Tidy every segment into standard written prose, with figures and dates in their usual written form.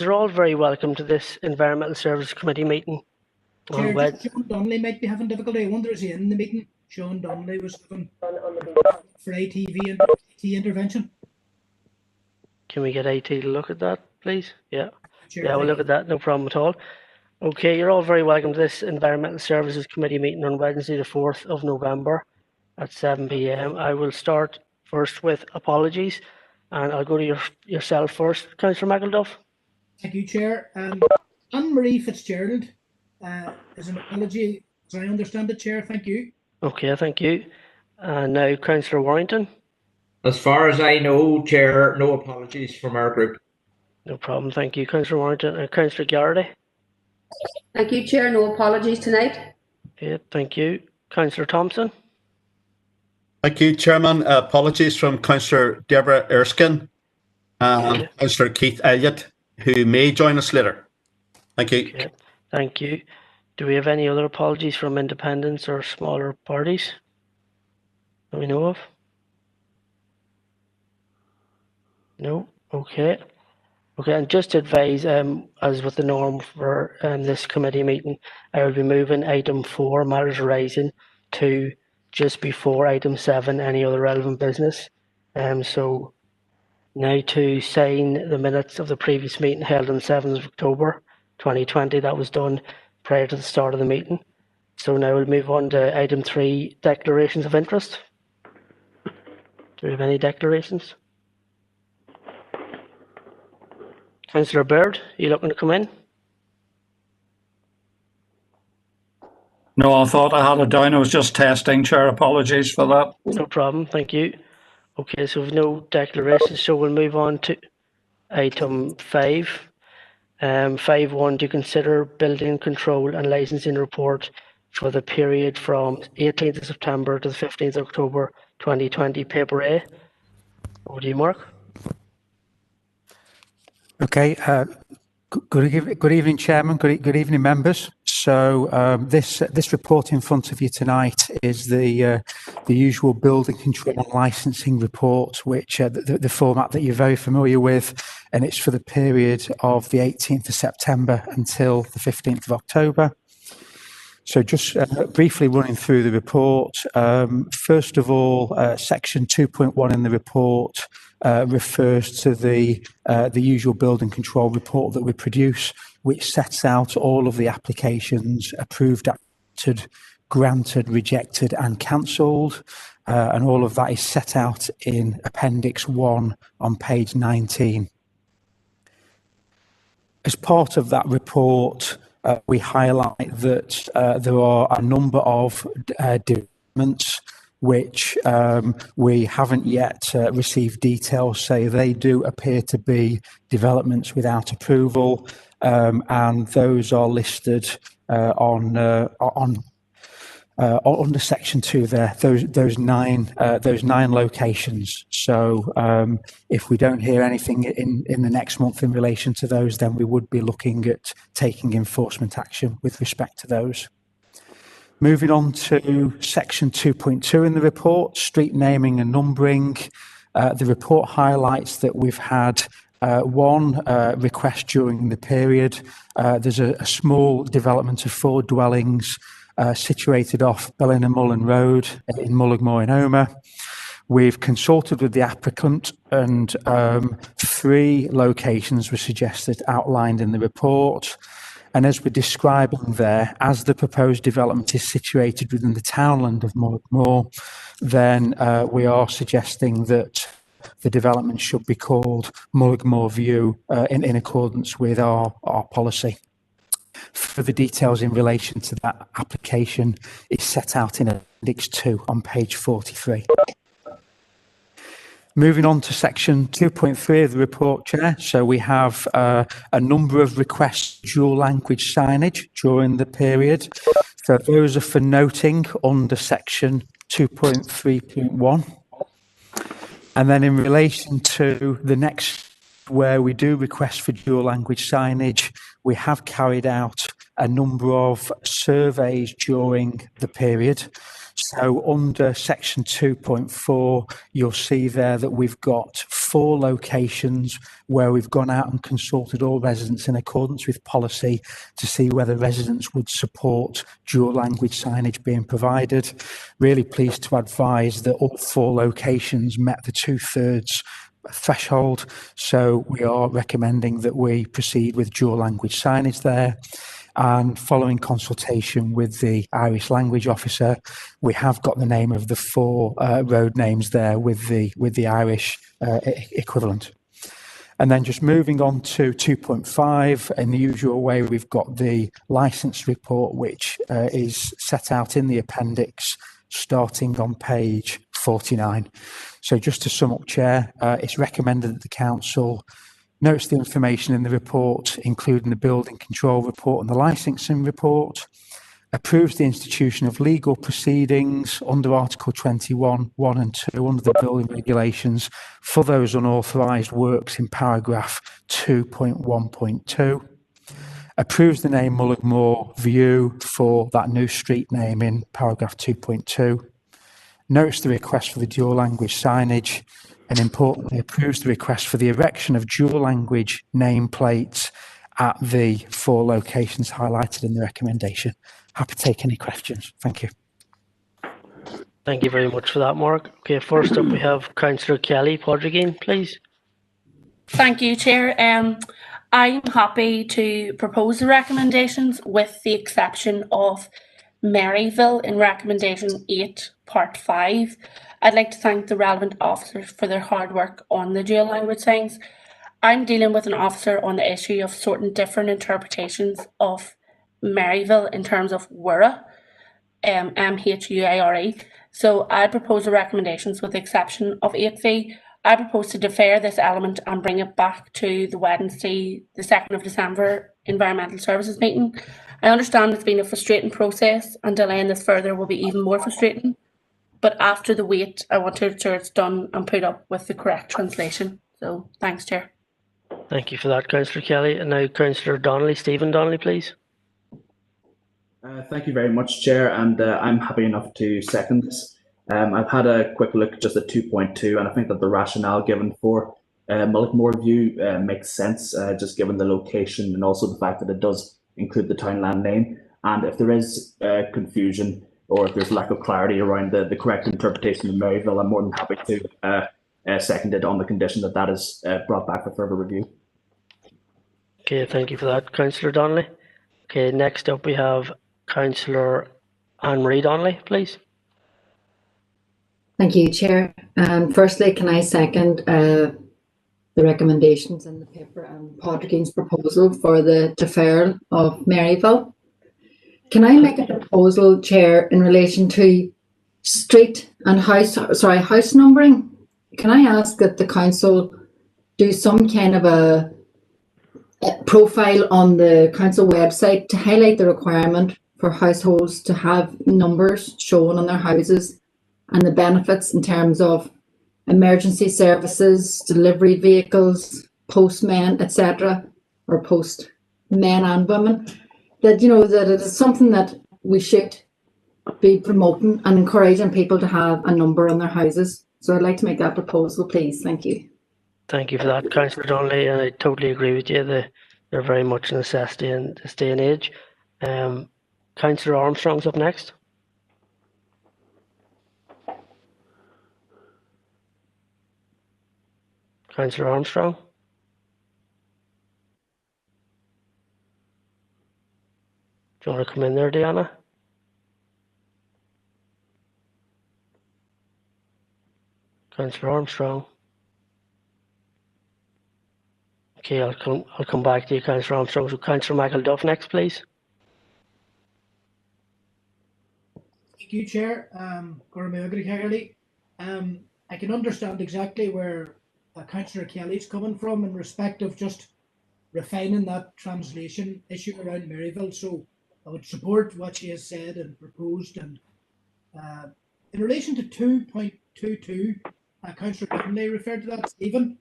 You're all very welcome to this Environmental Services Committee meeting. Chair, Sean Donnelly might be having difficulty. I wonder, is he in the meeting? Sean Donnelly was having for ATV and AT intervention. Can we get AT to look at that, please? Yeah. Chair, Yeah, we'll look at that, no problem at all. Okay, you're all very welcome to this Environmental Services Committee meeting on Wednesday the 4th of November at 7 p.m. I will start first with apologies, and I'll go to yourself first, Councillor McElduff. Thank you, Chair. Anne-Marie Fitzgerald is an apology, as I understand it, Chair. Thank you. Okay, thank you. And now Councillor Warrington. As far as I know, Chair, no apologies from our group. No problem, thank you, Councillor Warrington. And Councillor Garrity. Thank you, Chair. No apologies tonight. Okay, thank you. Councillor Thompson. Thank you, Chairman. Apologies from Councillor Deborah Erskine and Councillor Keith Elliott, who may join us later. Thank you. Okay, thank you. Do we have any other apologies from independents or smaller parties that we know of? No? Okay. Okay, and just to advise, as with the norm for this committee meeting, I will be moving item 4, matters arising, to just before item 7, any other relevant business. So now to sign the minutes of the previous meeting held on 7th of October 2020. That was done prior to the start of the meeting. So now we'll move on to item 3, declarations of interest. Do we have any declarations? Councillor Baird, are you looking to come in? No, I thought I had it down. I was just testing, Chair. Apologies for that. No problem, thank you. Okay, so we've no declarations, so we'll move on to item 5. 5.1, to consider building control and licensing report for the period from 18th of September to the 15th of October 2020, paper A. Over to you, Mark. Okay, good evening, Chairman. Good evening, members. So this report in front of you tonight is the usual building control and licensing report, which the format that you're very familiar with, and it's for the period of the 18th of September until the 15th of October. So just briefly running through the report. First of all, section 2.1 in the report refers to the usual building control report that we produce, which sets out all of the applications approved, accepted, granted, rejected and cancelled. And all of that is set out in Appendix 1 on page 19. As part of that report, we highlight that there are a number of developments which we haven't yet received details, so they do appear to be developments without approval, and those are listed under section 2 there, those nine locations. So if we don't hear anything in the next month in relation to those, then we would be looking at taking enforcement action with respect to those. Moving on to section 2.2 in the report, street naming and numbering. The report highlights that we've had one request during the period. There's a small development of 4 dwellings situated off Ballina-Mullen Road in Mullaghmore in Omagh. We've consulted with the applicant, and 3 locations were suggested, outlined in the report. And as we're describing there, as the proposed development is situated within the townland of Mullaghmore, then we are suggesting that the development should be called Mullaghmore View in accordance with our policy. Further details in relation to that application is set out in Appendix 2 on page 43. Moving on to section 2.3 of the report, Chair. So we have a number of requests for dual language signage during the period. So those are for noting under section 2.3.1. And then in relation to the next, where we do request for dual language signage, we have carried out a number of surveys during the period. So under section 2.4, you'll see there that we've got 4 locations where we've gone out and consulted all residents in accordance with policy to see whether residents would support dual language signage being provided. Really pleased to advise that all 4 locations met the 2/3 threshold. So we are recommending that we proceed with dual language signage there. And following consultation with the Irish language officer, we have got the name of the 4 road names there with the Irish equivalent. And then just moving on to 2.5, in the usual way, we've got the licence report, which is set out in the appendix, starting on page 49. So just to sum up, Chair, it's recommended that the Council notes the information in the report, including the building control report and the licensing report, approves the institution of legal proceedings under Article 21, 1 and 2 under the building regulations for those unauthorised works in paragraph 2.1.2, approves the name Mullaghmore View for that new street name in paragraph 2.2, notes the request for the dual language signage, and importantly approves the request for the erection of dual language nameplates at the 4 locations highlighted in the recommendation. Happy to take any questions. Thank you. Thank you very much for that, Mark. Okay, first up we have Councillor Kelly Podrigan, please. Thank you, Chair. I'm happy to propose the recommendations with the exception of Maryville in recommendation 8, part 5. I'd like to thank the relevant officers for their hard work on the dual language signs. I'm dealing with an officer on the issue of sorting different interpretations of Maryville in terms of Wura, MHUARE. So I propose the recommendations with the exception of 8V. I propose to defer this element and bring it back to the Wednesday, the 2nd of December Environmental Services meeting. I understand it's been a frustrating process and delaying this further will be even more frustrating. But after the wait, I want to ensure it's done and put up with the correct translation. So thanks, Chair. Thank you for that, Councillor Kelly. And now Councillor Donnelly, Stephen Donnelly, please. Thank you very much, Chair, and I'm happy enough to second this. I've had a quick look just at 2.2, and I think that the rationale given for Mullaghmore View makes sense, just given the location and also the fact that it does include the townland name. And if there is confusion or if there's lack of clarity around the correct interpretation of Maryville, I'm more than happy to second it on the condition that that is brought back for further review. Okay, thank you for that, Councillor Donnelly. Okay, next up we have Councillor Anne-Marie Donnelly, please. Thank you, Chair. Firstly, can I second the recommendations in the paper and Podrigan's proposal for the deferral of Maryville? Can I make a proposal, Chair, in relation to street and house numbering? Can I ask that the council do some kind of a profile on the council website to highlight the requirement for households to have numbers shown on their houses and the benefits in terms of emergency services, delivery vehicles, postmen, etc., or post men and women, that, you know, that it is something that we should be promoting and encouraging people to have a number on their houses. So I'd like to make that proposal, please. Thank you. Thank you for that, Councillor Donnelly, and I totally agree with you. They're very much a necessity in this day and age. Councillor Armstrong's up next. Councillor Armstrong. Do you want to come in there, Deanna? Councillor Armstrong. Okay, I'll come back to you, Councillor Armstrong. So Councillor Michael Duff next, please. Thank you, Chair. I can understand exactly where Councillor Kelly's coming from in respect of just refining that translation issue around Maryville. So I would support what she has said and proposed. And in relation to 2.22, Councillor Donnelly referred to that, Stephen.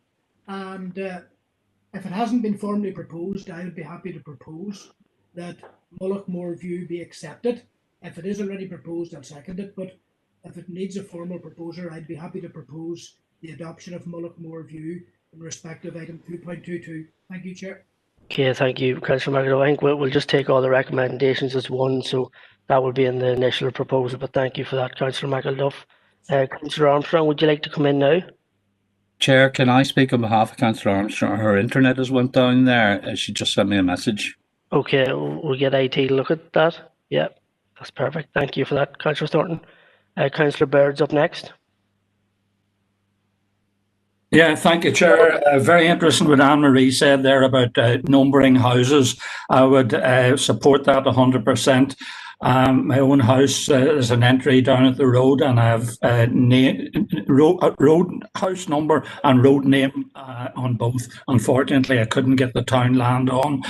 And if it hasn't been formally proposed, I would be happy to propose that Mullaghmore View be accepted. If it is already proposed, I'll second it. But if it needs a formal proposer, I'd be happy to propose the adoption of Mullaghmore View in respect of item 2.22. Thank you, Chair. Okay, thank you, Councillor McAdoo. I think we'll just take all the recommendations as one, so that will be in the initial proposal, but thank you for that, Councillor McAdoo. Councillor Armstrong, would you like to come in now? Chair, can I speak on behalf of Councillor Armstrong? Her internet has went down there. She just sent me a message. Okay, we'll get IT to look at that. Yeah, that's perfect. Thank you for that, Councillor Thornton. Councillor Baird's up next. Yeah, thank you, Chair. Very interesting what Anne-Marie said there about numbering houses. I would support that 100%. My own house, there's an entry down at the road, and I have road house number and road name on both. Unfortunately, I couldn't get the town land on,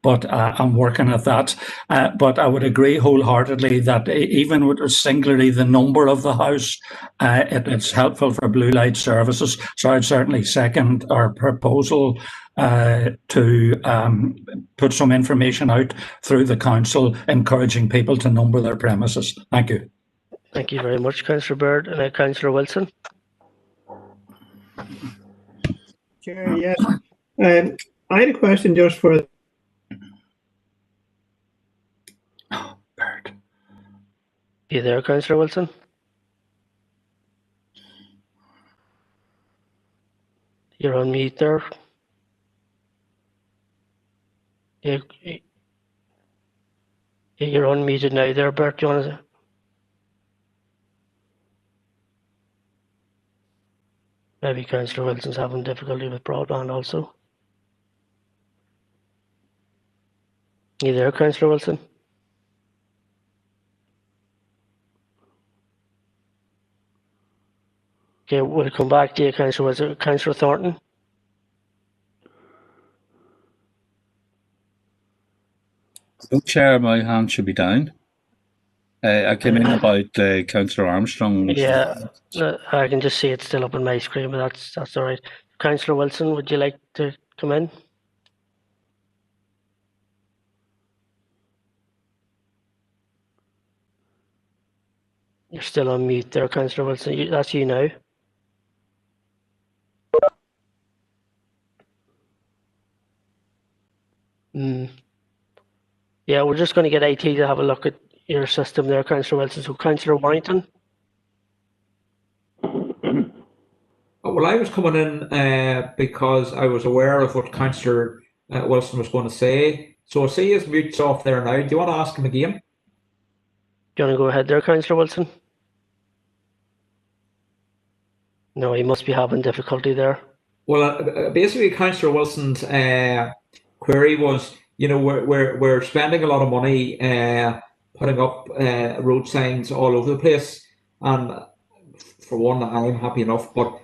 but I'm working at that. But I would agree wholeheartedly that even with singularly the number of the house, it's helpful for blue light services. So I'd certainly second our proposal to put some information out through the council, encouraging people to number their premises. Thank you. Thank you very much, Councillor Baird. And Councillor Wilson. Chair, yes. I had a question just for... Baird. You there, Councillor Wilson? You're on mute there. Yeah, you're unmuted now there, Bert. Do you want to... Maybe Councillor Wilson's having difficulty with broadband also. You there, Councillor Wilson? Okay, we'll come back to you, Councillor Wilson. Councillor Thornton? Oh, Chair, my hand should be down. I came in about Councillor Armstrong. Yeah, I can just see it's still up on my screen, but that's all right. Councillor Wilson, would you like to come in? You're still on mute there, Councillor Wilson. That's you now. Yeah, we're just going to get IT to have a look at your system there, Councillor Wilson. So, Councillor Warrington. Well, I was coming in because I was aware of what Councillor Wilson was going to say. So I see his mute's off there now. Do you want to ask him again? Do you want to go ahead there, Councillor Wilson? No, he must be having difficulty there. Well, basically, Councillor Wilson's query was, you know, we're spending a lot of money putting up road signs all over the place, and for one, I'm happy enough. But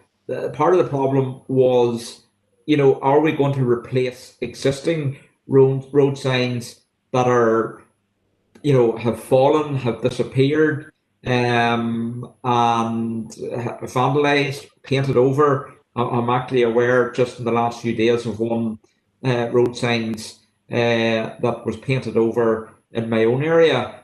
part of the problem was, you know, are we going to replace existing road signs that are, you know, have fallen, have disappeared, and vandalised, painted over? I'm actually aware just in the last few days of one road signs that was painted over in my own area.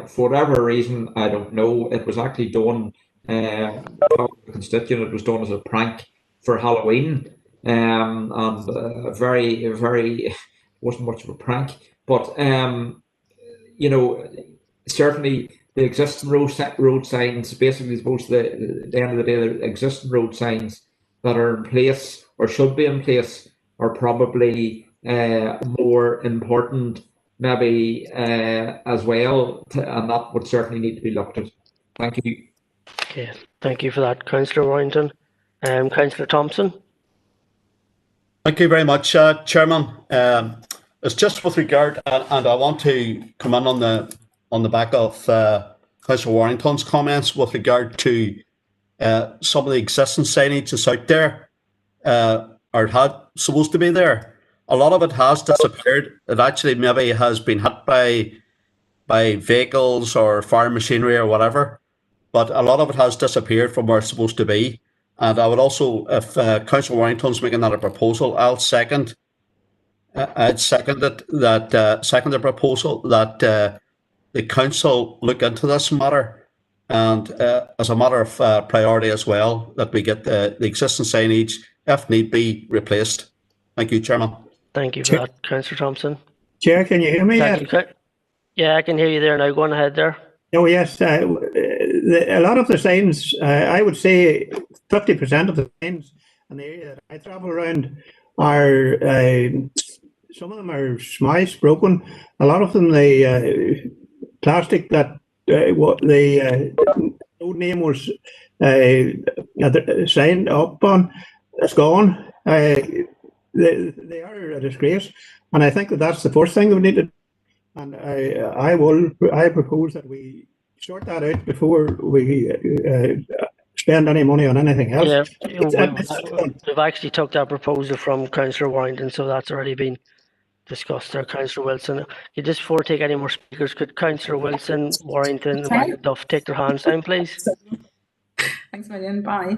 For whatever reason, I don't know, it was actually done, constituent, it was done as a prank for Halloween, and very, very, wasn't much of a prank, but you know, certainly the existing road signs, basically, supposed to the end of the day, the existing road signs that are in place or should be in place are probably more important, maybe as well, and that would certainly need to be looked at. Thank you. Okay, thank you for that, Councillor Warrington. Councillor Thompson. Thank you very much, Chairman. It's just with regard, and I want to come in on the back of Councillor Warrington's comments with regard to some of the existing signage that's out there, or had supposed to be there. A lot of it has disappeared. It actually maybe has been hit by vehicles or fire machinery or whatever, but a lot of it has disappeared from where it's supposed to be. And I would also, if Councillor Warrington's making that a proposal, I'd second the proposal that the council look into this matter and as a matter of priority as well, that we get the existing signage, if need be, replaced. Thank you, Chairman. Thank you for that, Councillor Thompson. Chair, can you hear me? Thank you. Yeah, I can hear you there now. Go on ahead there. Oh, yes. A lot of the signs, I would say 50% of the signs in the area that I travel around are, some of them are smashed, broken. A lot of them, the plastic that what the old name was signed up on, it's gone. They are a disgrace, and I think that that's the first thing we need to do. And I propose that we sort that out before we spend any money on anything else. Yeah, we've actually took that proposal from Councillor Warrington, so that's already been discussed there. Councillor Wilson, just before we take any more speakers, could Councillor Wilson, Warrington, and McDuff take their hands down, please? Thanks a million. Bye.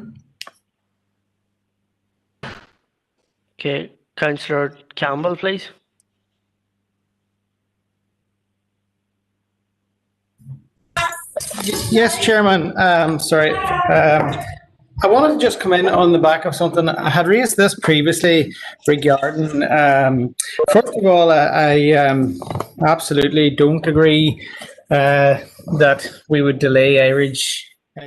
Okay, Councillor Campbell, please. Yes, Chairman. Sorry. I wanted to just come in on the back of something. I had raised this previously regarding, first of all, I absolutely don't agree that we would delay Irish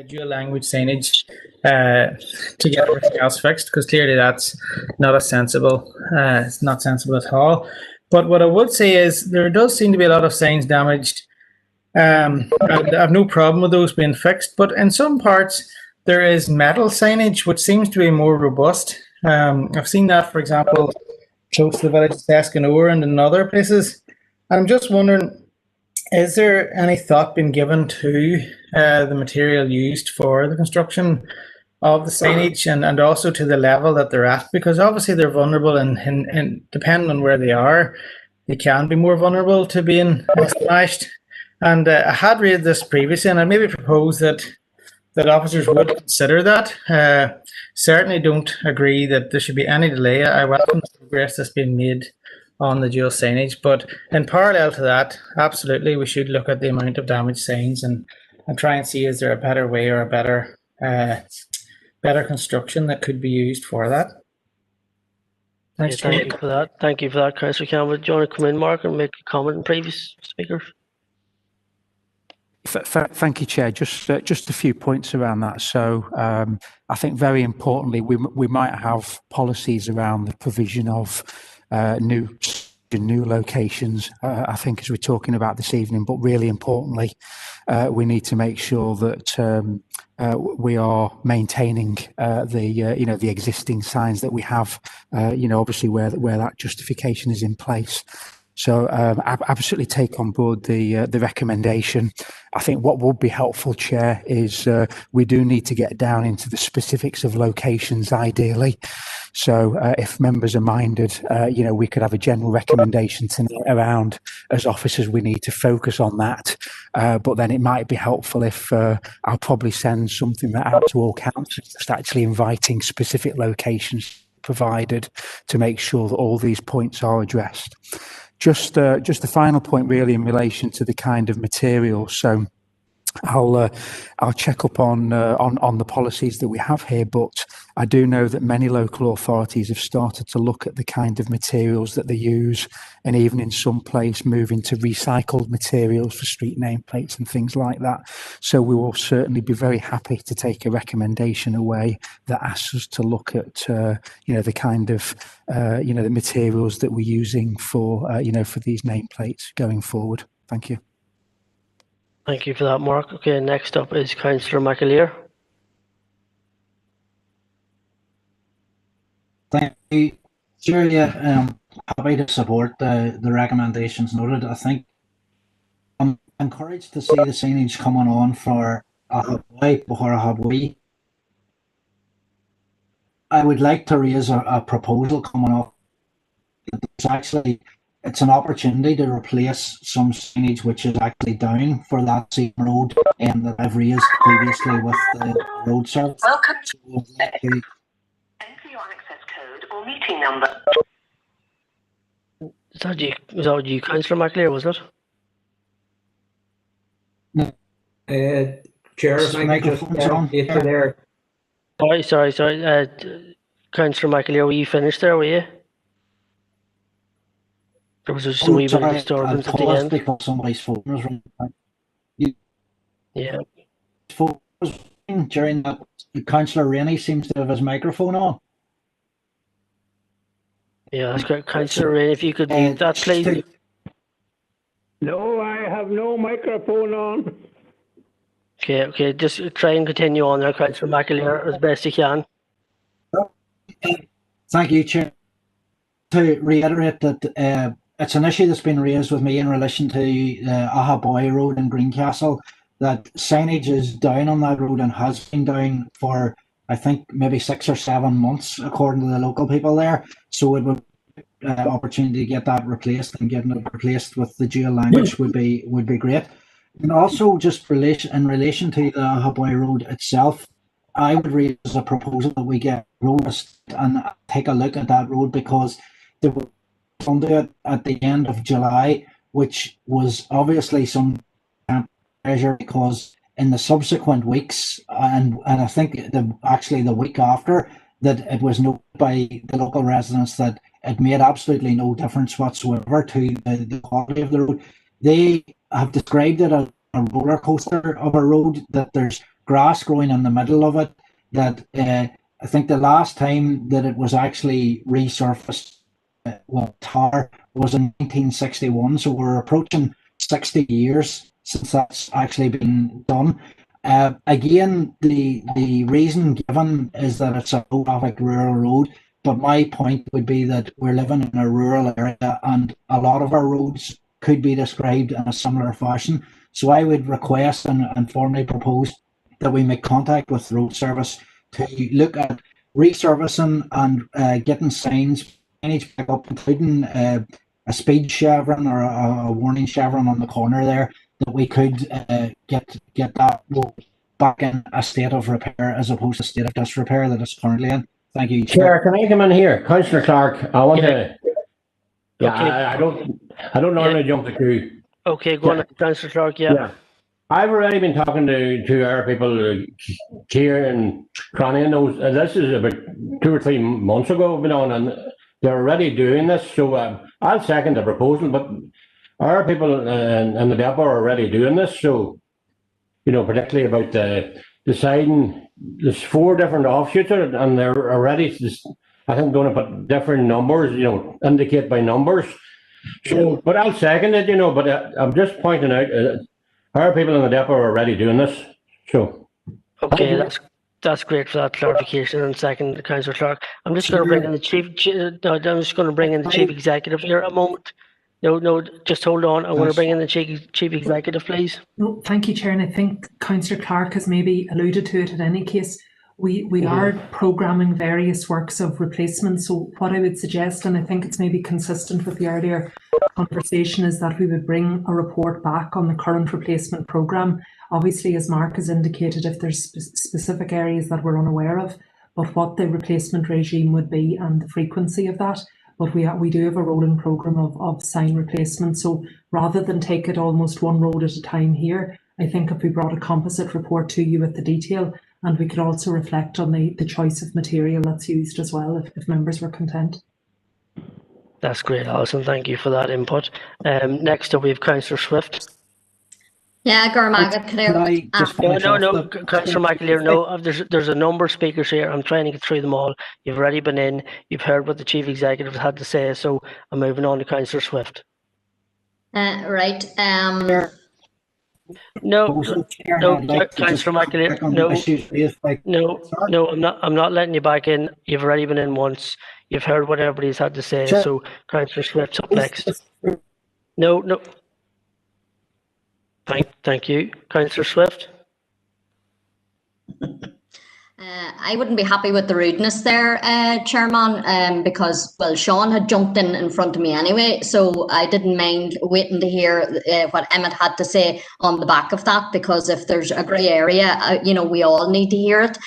dual language signage to get everything else fixed, because clearly that's not a sensible, it's not sensible at all. But what I would say is there does seem to be a lot of signs damaged. I have no problem with those being fixed, but in some parts there is metal signage which seems to be more robust. I've seen that, for example, close to the village of Escanore and in other places. I'm just wondering, is there any thought been given to the material used for the construction of the signage, and also to the level that they're at? Because obviously they're vulnerable, and depending on where they are, they can be more vulnerable to being smashed. And I had read this previously, and I maybe propose that officers would consider that. Certainly don't agree that there should be any delay. I welcome the progress that's been made on the dual signage, but in parallel to that, absolutely we should look at the amount of damaged signs and try and see, is there a better way or a better construction that could be used for that. Thanks, Thank you for that. Thank you for that, Councillor Campbell. Do you want to come in, Mark, and make a comment on previous speakers? Thank you, Chair. Just a few points around that. So I think very importantly, we might have policies around the provision of new locations, I think, as we're talking about this evening. But really importantly, we need to make sure that we are maintaining the existing signs that we have. Obviously where that justification is in place. So I absolutely take on board the recommendation. I think what would be helpful, Chair, is we do need to get down into the specifics of locations, ideally. So if members are minded, we could have a general recommendation tonight around, as officers, we need to focus on that. But then it might be helpful if I'll probably send something out to all councils, just actually inviting specific locations provided to make sure that all these points are addressed. Just a final point, really, in relation to the kind of material. So I'll check up on the policies that we have here, but I do know that many local authorities have started to look at the kind of materials that they use, and even in some place moving to recycled materials for street nameplates and things like that. So we will certainly be very happy to take a recommendation away that asks us to look at the kind of the materials that we're using for for these nameplates going forward. Thank you. Thank you for that, Mark. Okay, next up is Councillor McAleer. Thank you. Sure, yeah, happy to support the recommendations noted. I think I'm encouraged to see the signage coming on for a Hawaii before a Hawaii. I would like to raise a proposal coming up. It's an opportunity to replace some signage which is actually down for that same road that I've raised previously with the road service. Welcome. Enter your access code or meeting number. Was that you, Councillor McAleer, was it? No. Chair, if I could just update you there. Sorry. Councillor McAleer, were you finished there, were you? There was just a wee bit of disturbance at the end. Because somebody's phone was ringing. Yeah. Phone was ringing during that. Councillor Rainey seems to have his microphone on. Yeah, that's correct. Councillor Rainey, if you could mute that, please. No, I have no microphone on. Okay. Just try and continue on there, Councillor McAleer, as best you can. Thank you, Chair. To reiterate that it's an issue that's been raised with me in relation to Ahaboy Road in Greencastle, that signage is down on that road and has been down for, I think, maybe 6 or 7 months, according to the local people there. So it would opportunity to get that replaced, and getting it replaced with the dual language would be great. And also, just in relation to the Ahaboy Road itself, I would raise a proposal that we get road and take a look at that road, because there was under it at the end of July, which was obviously some measure, because in the subsequent weeks, and I think actually the week after, that it was noted by the local residents that it made absolutely no difference whatsoever to the quality of the road. They have described it as a roller coaster of a road, that there's grass growing in the middle of it, that I think the last time that it was actually resurfaced, tar, was in 1961, so we're approaching 60 years since that's actually been done. Again, the reason given is that it's a low-traffic rural road, but my point would be that we're living in a rural area, and a lot of our roads could be described in a similar fashion. So I would request and formally propose that we make contact with road service to look at resurfacing and getting signage back up, including a speed chevron or a warning chevron on the corner there, that we could get that road back in a state of repair as opposed to a state of disrepair that it's currently in. Thank you, Chair. Can I come in here, Councillor Clark? I want to. Yeah, okay. I don't normally jump the queue. Okay, go on, Councillor Clark. Yeah. I've already been talking to our people here in Cranny, and those. This is about 2 or 3 months ago. Been on, and they're already doing this. So I'll second the proposal. But our people in the depot are already doing this. So, particularly about deciding. There's 4 different offshoots, and they're already, I think, going to put different numbers, indicate by numbers. So, but I'll second it, but I'm just pointing out our people in the depot are already doing this. So, okay, that's great for that clarification. And second, Councillor Clark, I'm just going to bring in the chief executive here a moment. No, just hold on. I want to bring in the chief executive, please. No, thank you, Chair. And I think Councillor Clark has maybe alluded to it. In any case, we are programming various works of replacement. So what I would suggest, and I think it's maybe consistent with the earlier conversation, is that we would bring a report back on the current replacement programme. Obviously, as Mark has indicated, if there's specific areas that we're unaware of, but what the replacement regime would be and the frequency of that. But we do have a rolling programme of sign replacement. So rather than take it almost one road at a time here, I think if we brought a composite report to you with the detail, and we could also reflect on the choice of material that's used as well, if members were content. That's great, Alison. Thank you for that input. Next up, we have Councillor Swift. Yeah, Gormagat, No, Councillor McAleer, no. There's a number of speakers here. I'm trying to get through them all. You've already been in. You've heard what the Chief Executive had to say, so I'm moving on to Councillor Swift. Right. No, Councillor McAleer, no, I'm not letting you back in. You've already been in once. You've heard what everybody's had to say, so Councillor Swift's up next. No. Thank you. Councillor Swift? I wouldn't be happy with the rudeness there, Chairman, because, well, Sean had jumped in front of me anyway, so I didn't mind waiting to hear what Emmett had to say on the back of that, because if there's a grey area, we all need to hear it.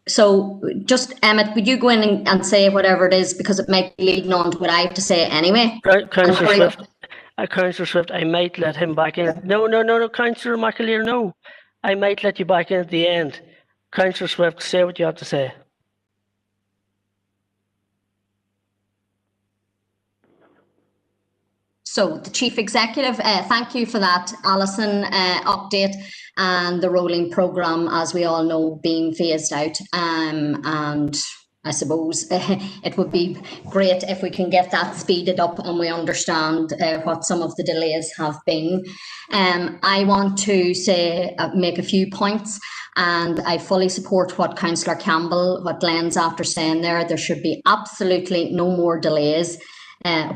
So just, Emmett, would you go in and say whatever it is, because it might be leading on to what I have to say anyway. Councillor Swift, Councillor Swift, I might let him back in. No, Councillor McAleer, no. I might let you back in at the end. Councillor Swift, say what you have to say. So the Chief Executive, thank you for that, Alison, update, and the rolling programme, as we all know, being phased out. And I suppose it would be great if we can get that speeded up and we understand what some of the delays have been. I want to say, make a few points, and I fully support what Councillor Campbell, what Glenn's after saying there. There should be absolutely no more delays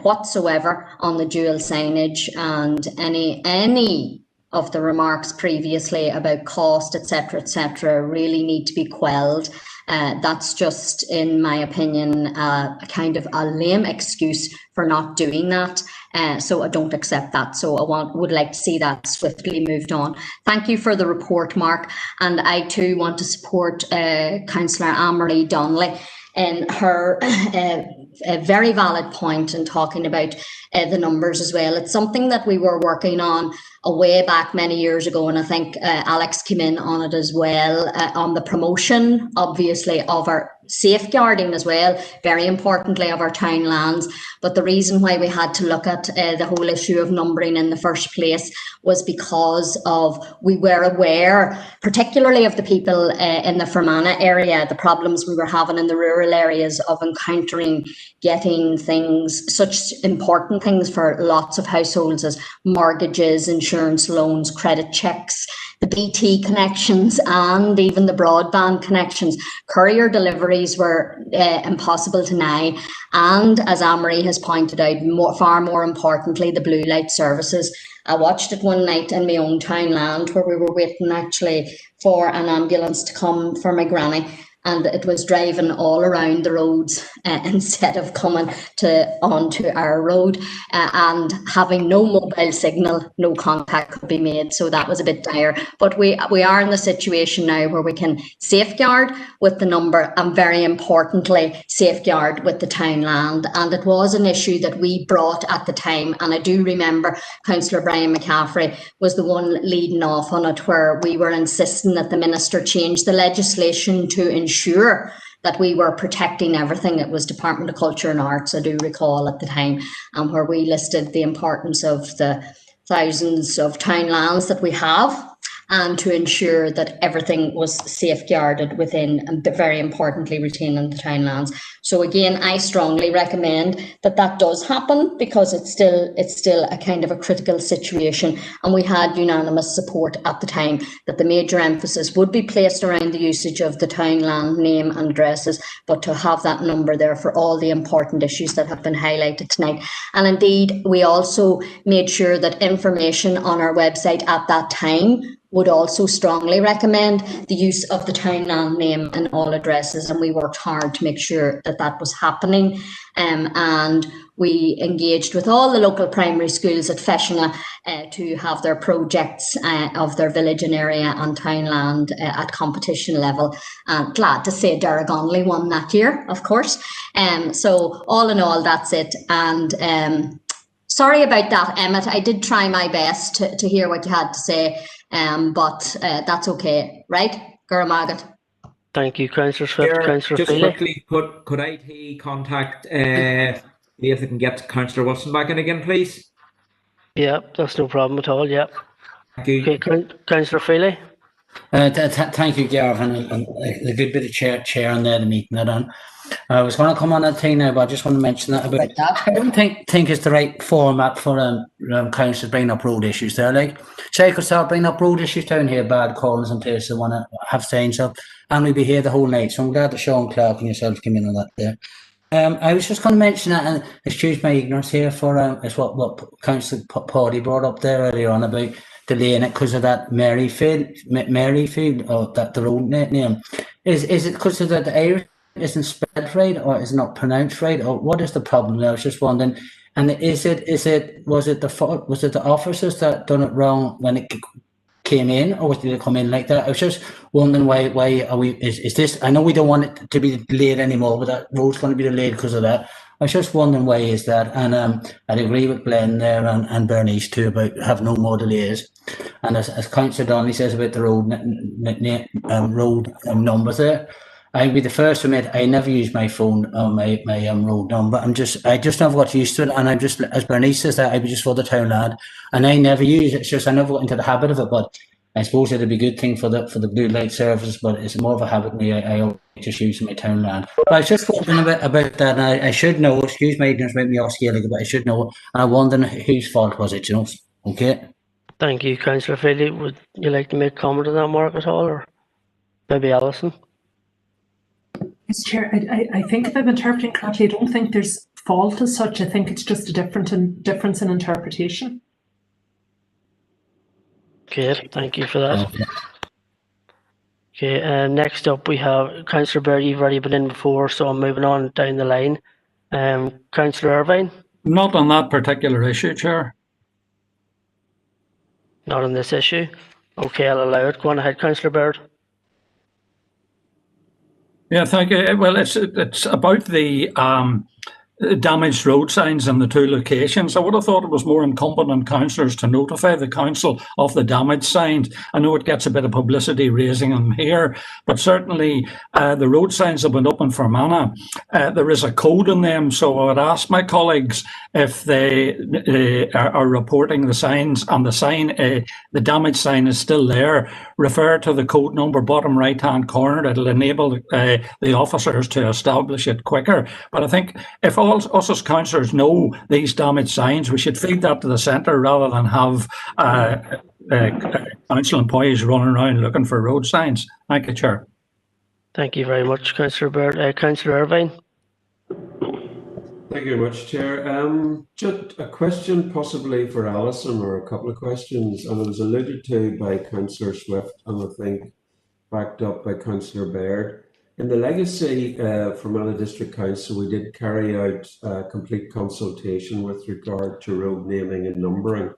whatsoever on the dual signage, and any of the remarks previously about cost, etc., really need to be quelled. That's just, in my opinion, a kind of a lame excuse for not doing that. So I don't accept that. So I would like to see that swiftly moved on. Thank you for the report, Mark. And I too want to support Councillor Anne-Marie Donnelly in her a very valid point in talking about the numbers as well. It's something that we were working on way back many years ago, and I think Alex came in on it as well, on the promotion, obviously, of our safeguarding as well, very importantly, of our town lands. But the reason why we had to look at the whole issue of numbering in the first place was because of, we were aware, particularly of the people in the Fermanagh area, the problems we were having in the rural areas of encountering getting things, such important things for lots of households as mortgages, insurance, loans, credit checks, the BT connections, and even the broadband connections. Courier deliveries were impossible to deny, and as Anne-Marie has pointed out, far more importantly, the blue light services. I watched it one night in my own town land where we were waiting actually for an ambulance to come for my granny, and it was driving all around the roads instead of coming onto our road, and having no mobile signal, no contact could be made. So that was a bit dire. But we are in the situation now where we can safeguard with the number, and very importantly, safeguard with the town land. And it was an issue that we brought at the time. And I do remember Councillor Brian McCaffrey was the one leading off on it, where we were insisting that the Minister change the legislation to ensure that we were protecting everything. It was Department of Culture and Arts, I do recall at the time, and where we listed the importance of the thousands of town lands that we have, and to ensure that everything was safeguarded within, and very importantly, retaining the town lands. So again, I strongly recommend that that does happen, because it's still a kind of a critical situation, and we had unanimous support at the time that the major emphasis would be placed around the usage of the town land name and addresses, but to have that number there for all the important issues that have been highlighted tonight. And indeed, we also made sure that information on our website at that time would also strongly recommend the use of the town land name and all addresses, and we worked hard to make sure that that was happening. And we engaged with all the local primary schools at Feshenagh to have their projects of their village and area and town land at competition level. Glad to say Darragonnelly won that year, of course. So all in all, that's it. And sorry about that, Emmett. I did try my best to hear what you had to say. But that's okay, right? Guramagat. Thank you, Councillor Swift. Councillor Just Feely. quickly, could IT contact see if they can get Councillor Wilson back in again, please? Yeah, that's no problem at all. Yeah. Thank you. Okay, Councillor Feely. Thank you, Gavin, and a good bit of chair on there, the meeting that on. I was going to come on that thing now, but I just want to mention that about that. I don't think it's the right format for councillors bringing up road issues there. Like, say I could start bringing up road issues down here, bad corners and places that want to have signs up, and we'd be here the whole night. So I'm glad that Sean Clark and yourself came in on that there. I was just going to mention that, and excuse my ignorance here, for it's what Councillor Pawdy brought up there earlier on about delaying it because of that Maryfield, or that the road name. Is it because of the Irish isn't spelled right, or is it not pronounced right, or what is the problem there? I was just wondering. And was it the officers that done it wrong when it came in, or did it come in like that? I was just wondering why are we? Is this? I know we don't want it to be delayed anymore, but that road's going to be delayed because of that. I was just wondering why is that, and I'd agree with Glenn there and Bernice too about have no more delays. And as Councillor Donnelly says about the road numbers there, I'd be the first to admit I never use my phone or my road number. I just never got used to it, and I'm just, as Bernice says, that I was just for the town lad, and I never use it. It's just I never got into the habit of it. But I suppose it'd be a good thing for the blue light services, but it's more of a habit me. I just use my town lad. But I was just wondering about that, and I should know. Excuse my ignorance about me off scale, but I should know. And I'm wondering whose fault was it? You know? Okay. Thank you, Councillor Feely. Would you like to make a comment on that, Mark, at all, or maybe Alison? Yes, Chair. I think if I'm interpreting correctly, I don't think there's fault as such. I think it's just a difference in interpretation. Okay, thank you for that. Okay, next up we have Councillor Baird. You've already been in before, so I'm moving on down the line. Councillor Irvine? Not on that particular issue, Chair. Not on this issue? Okay, I'll allow it. Go on ahead, Councillor Baird. Yeah, thank you. Well, it's about the damaged road signs in the two locations. I would have thought it was more incumbent on councillors to notify the council of the damaged signs. I know it gets a bit of publicity raising them here, but certainly the road signs have been up in Fermanagh. There is a code in them, so I would ask my colleagues if they are reporting the signs and the damaged sign is still there, refer to the code number bottom right hand corner. It'll enable the officers to establish it quicker. But I think if all us as councillors know these damaged signs, we should feed that to the centre rather than have council employees running around looking for road signs. Thank you, Chair. Thank you very much, Councillor Baird. Councillor Irvine? Thank you very much, Chair. Just a question possibly for Alison, or a couple of questions, and it was alluded to by Councillor Swift and I think backed up by Councillor Baird. In the legacy Fermanagh District Council, we did carry out complete consultation with regard to road naming and numbering.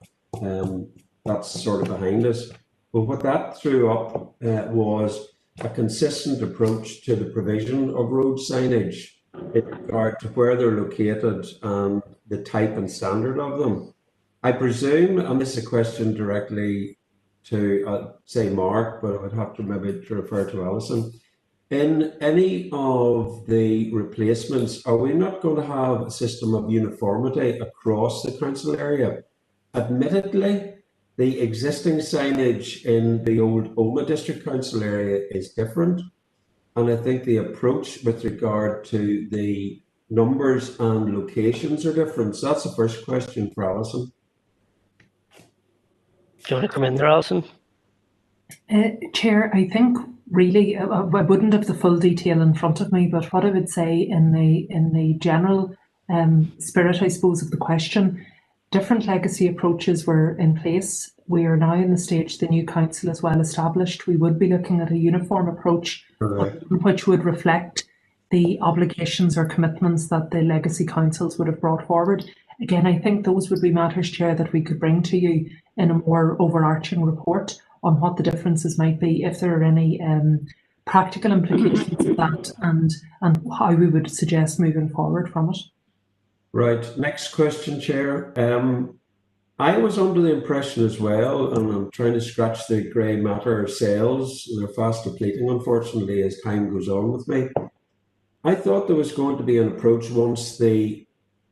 That's sort of behind us. But what that threw up was a consistent approach to the provision of road signage in regard to where they're located and the type and standard of them. I presume, and this is a question directly to, say, Mark, but I would have to maybe refer to Alison. In any of the replacements, are we not going to have a system of uniformity across the council area? Admittedly, the existing signage in the old Omagh District Council area is different. And I think the approach with regard to the numbers and locations are different. So that's the first question for Alison. Do you want to come in there, Alison? Chair, I think really I wouldn't have the full detail in front of me, but what I would say in the general spirit, I suppose, of the question, different legacy approaches were in place. We are now in the stage the new council is well established. We would be looking at a uniform approach, which would reflect the obligations or commitments that the legacy councils would have brought forward. Again, I think those would be matters, Chair, that we could bring to you in a more overarching report on what the differences might be, if there are any practical implications of that, and how we would suggest moving forward from it. Right. Next question, Chair. I was under the impression as well, and I'm trying to scratch the grey matter cells. They're fast depleting, unfortunately, as time goes on with me. I thought there was going to be an approach once the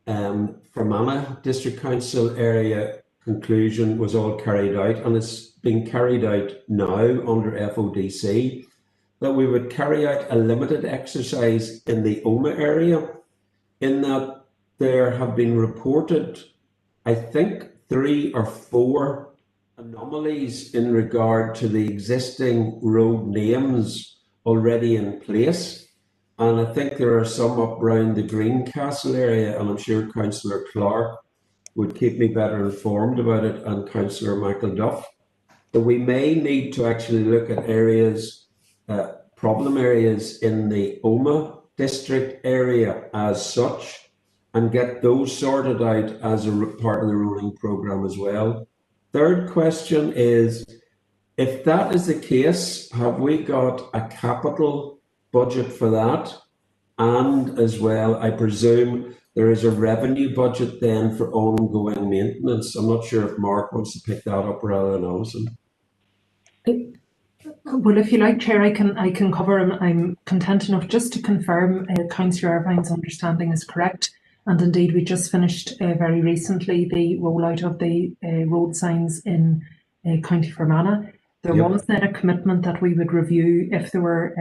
Fermanagh District Council area conclusion was all carried out, and it's being carried out now under FODC, that we would carry out a limited exercise in the Omagh area, in that there have been reported, I think, 3 or 4 anomalies in regard to the existing road names already in place. And I think there are some up around the Greencastle area, and I'm sure Councillor Clark would keep me better informed about it, and Councillor Michael Duff. So we may need to actually look at areas, problem areas in the Omagh district area as such, and get those sorted out as a part of the rolling programme as well. Third question is, if that is the case, have we got a capital budget for that? And as well, I presume there is a revenue budget then for ongoing maintenance. I'm not sure if Mark wants to pick that up rather than Alison. Well, if you like, Chair, I can cover. I'm content enough just to confirm Councillor Irvine's understanding is correct. And indeed, we just finished very recently the rollout of the road signs in County Fermanagh. There was then a commitment that we would review if there were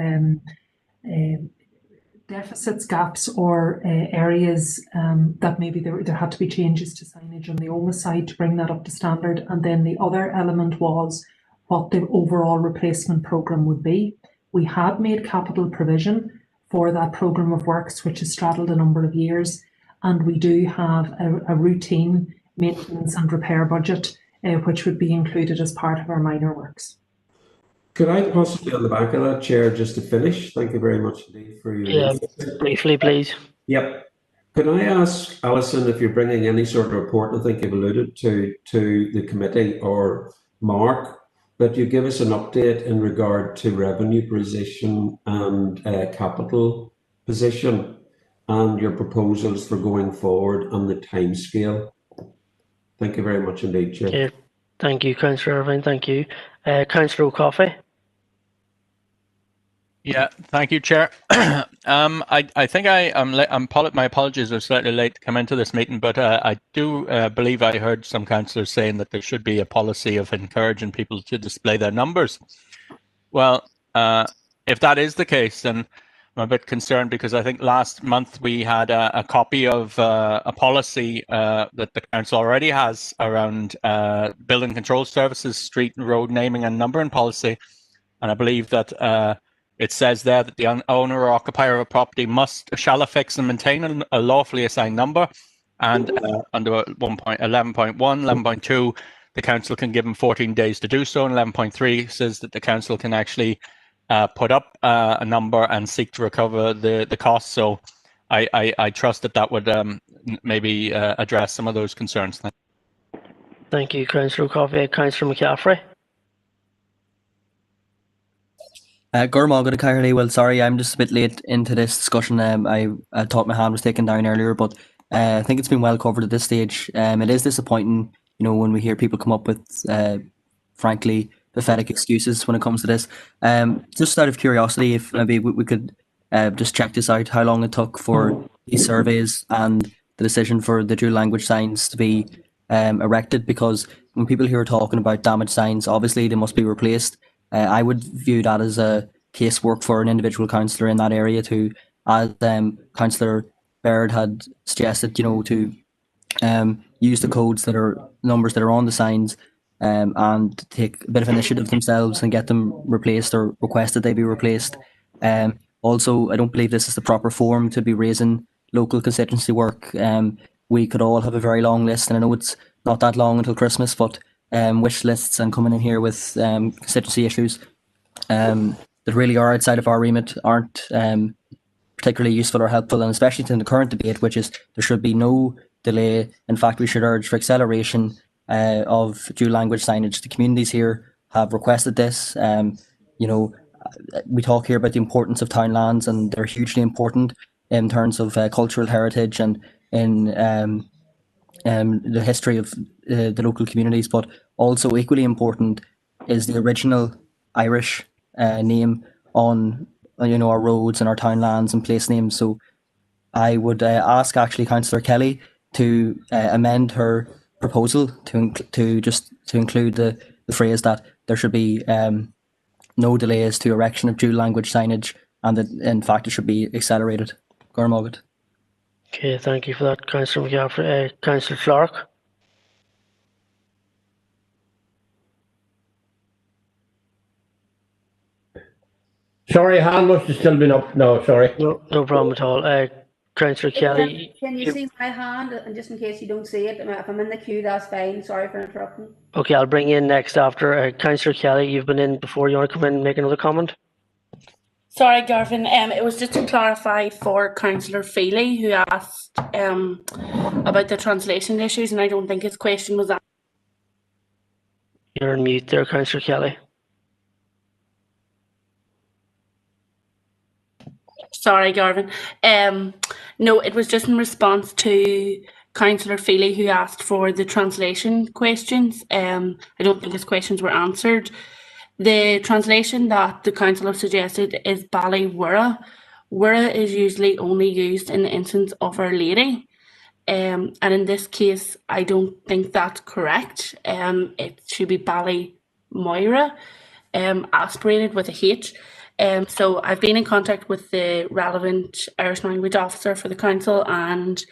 deficits, gaps, or areas that maybe there had to be changes to signage on the OMA side to bring that up to standard. And then the other element was what the overall replacement programme would be. We had made capital provision for that programme of works, which has straddled a number of years, and we do have a routine maintenance and repair budget, which would be included as part of our minor works. Could I possibly, on the back of that, Chair, just to finish? Thank you very much indeed for your... Yeah, briefly, please. Yep. Could I ask, Alison, if you're bringing any sort of report, I think you've alluded to the committee, or Mark, that you give us an update in regard to revenue position and capital position and your proposals for going forward on the timescale. Thank you very much indeed, Chair. Okay. Thank you, Councillor Irvine. Thank you. Councillor O'Coffey. Yeah, thank you, Chair. I think my apologies, I'm slightly late to come into this meeting, but I do believe I heard some councillors saying that there should be a policy of encouraging people to display their numbers. Well, if that is the case, then I'm a bit concerned, because I think last month we had a copy of a policy that the council already has around building control services, street and road naming and numbering policy, and I believe that it says there that the owner or occupier of a property shall affix and maintain a lawfully assigned number, and under 11.1, 11.2, the council can give them 14 days to do so, and 11.3 says that the council can actually put up a number and seek to recover the costs. So I trust that would maybe address some of those concerns. Thank you, Councillor O'Coffey. Councillor McCaffrey. Well, sorry, I'm just a bit late into this discussion. I thought my hand was taken down earlier, but I think it's been well covered at this stage. It is disappointing, when we hear people come up with, frankly, pathetic excuses when it comes to this. Just out of curiosity, if maybe we could just check this out, how long it took for these surveys and the decision for the dual language signs to be erected, because when people here are talking about damaged signs, obviously they must be replaced. I would view that as a casework for an individual councillor in that area to, as Councillor Baird had suggested, to use the codes that are numbers that are on the signs and take a bit of initiative themselves and get them replaced or request that they be replaced. Also, I don't believe this is the proper forum to be raising local constituency work. We could all have a very long list, and I know it's not that long until Christmas, but wish lists and coming in here with constituency issues that really are outside of our remit aren't particularly useful or helpful, and especially in the current debate, which is there should be no delay. In fact, we should urge for acceleration of dual language signage. The communities here have requested this. We talk here about the importance of town lands, and they're hugely important in terms of cultural heritage and in the history of the local communities, but also equally important is the original Irish name on our roads and our town lands and place names. So I would ask actually Councillor Kelly to amend her proposal to include the phrase that there should be no delays to erection of dual language signage, and that in fact it should be accelerated. Gormogad. Okay, thank you for that, Councillor McCaffrey. Councillor Clark. Sorry, hand must have still been up. No, sorry. No problem at all. Councillor Kelly. Can you see my hand? And just in case you don't see it, if I'm in the queue, that's fine. Sorry for interrupting. Okay, I'll bring you in next after. Councillor Kelly, you've been in before. You want to come in and make another comment? Sorry, Garvin. It was just to clarify for Councillor Feely, who asked about the translation issues, and I don't think his question was that. You're on mute there, Councillor Kelly. Sorry, Garvin. No, it was just in response to Councillor Feely, who asked for the translation questions. I don't think his questions were answered. The translation that the councillor suggested is Ballywurra. Wurra is usually only used in the instance of Our Lady. And in this case, I don't think that's correct. It should be Ballymoira, aspirated with a H. So I've been in contact with the relevant Irish language officer for the council, and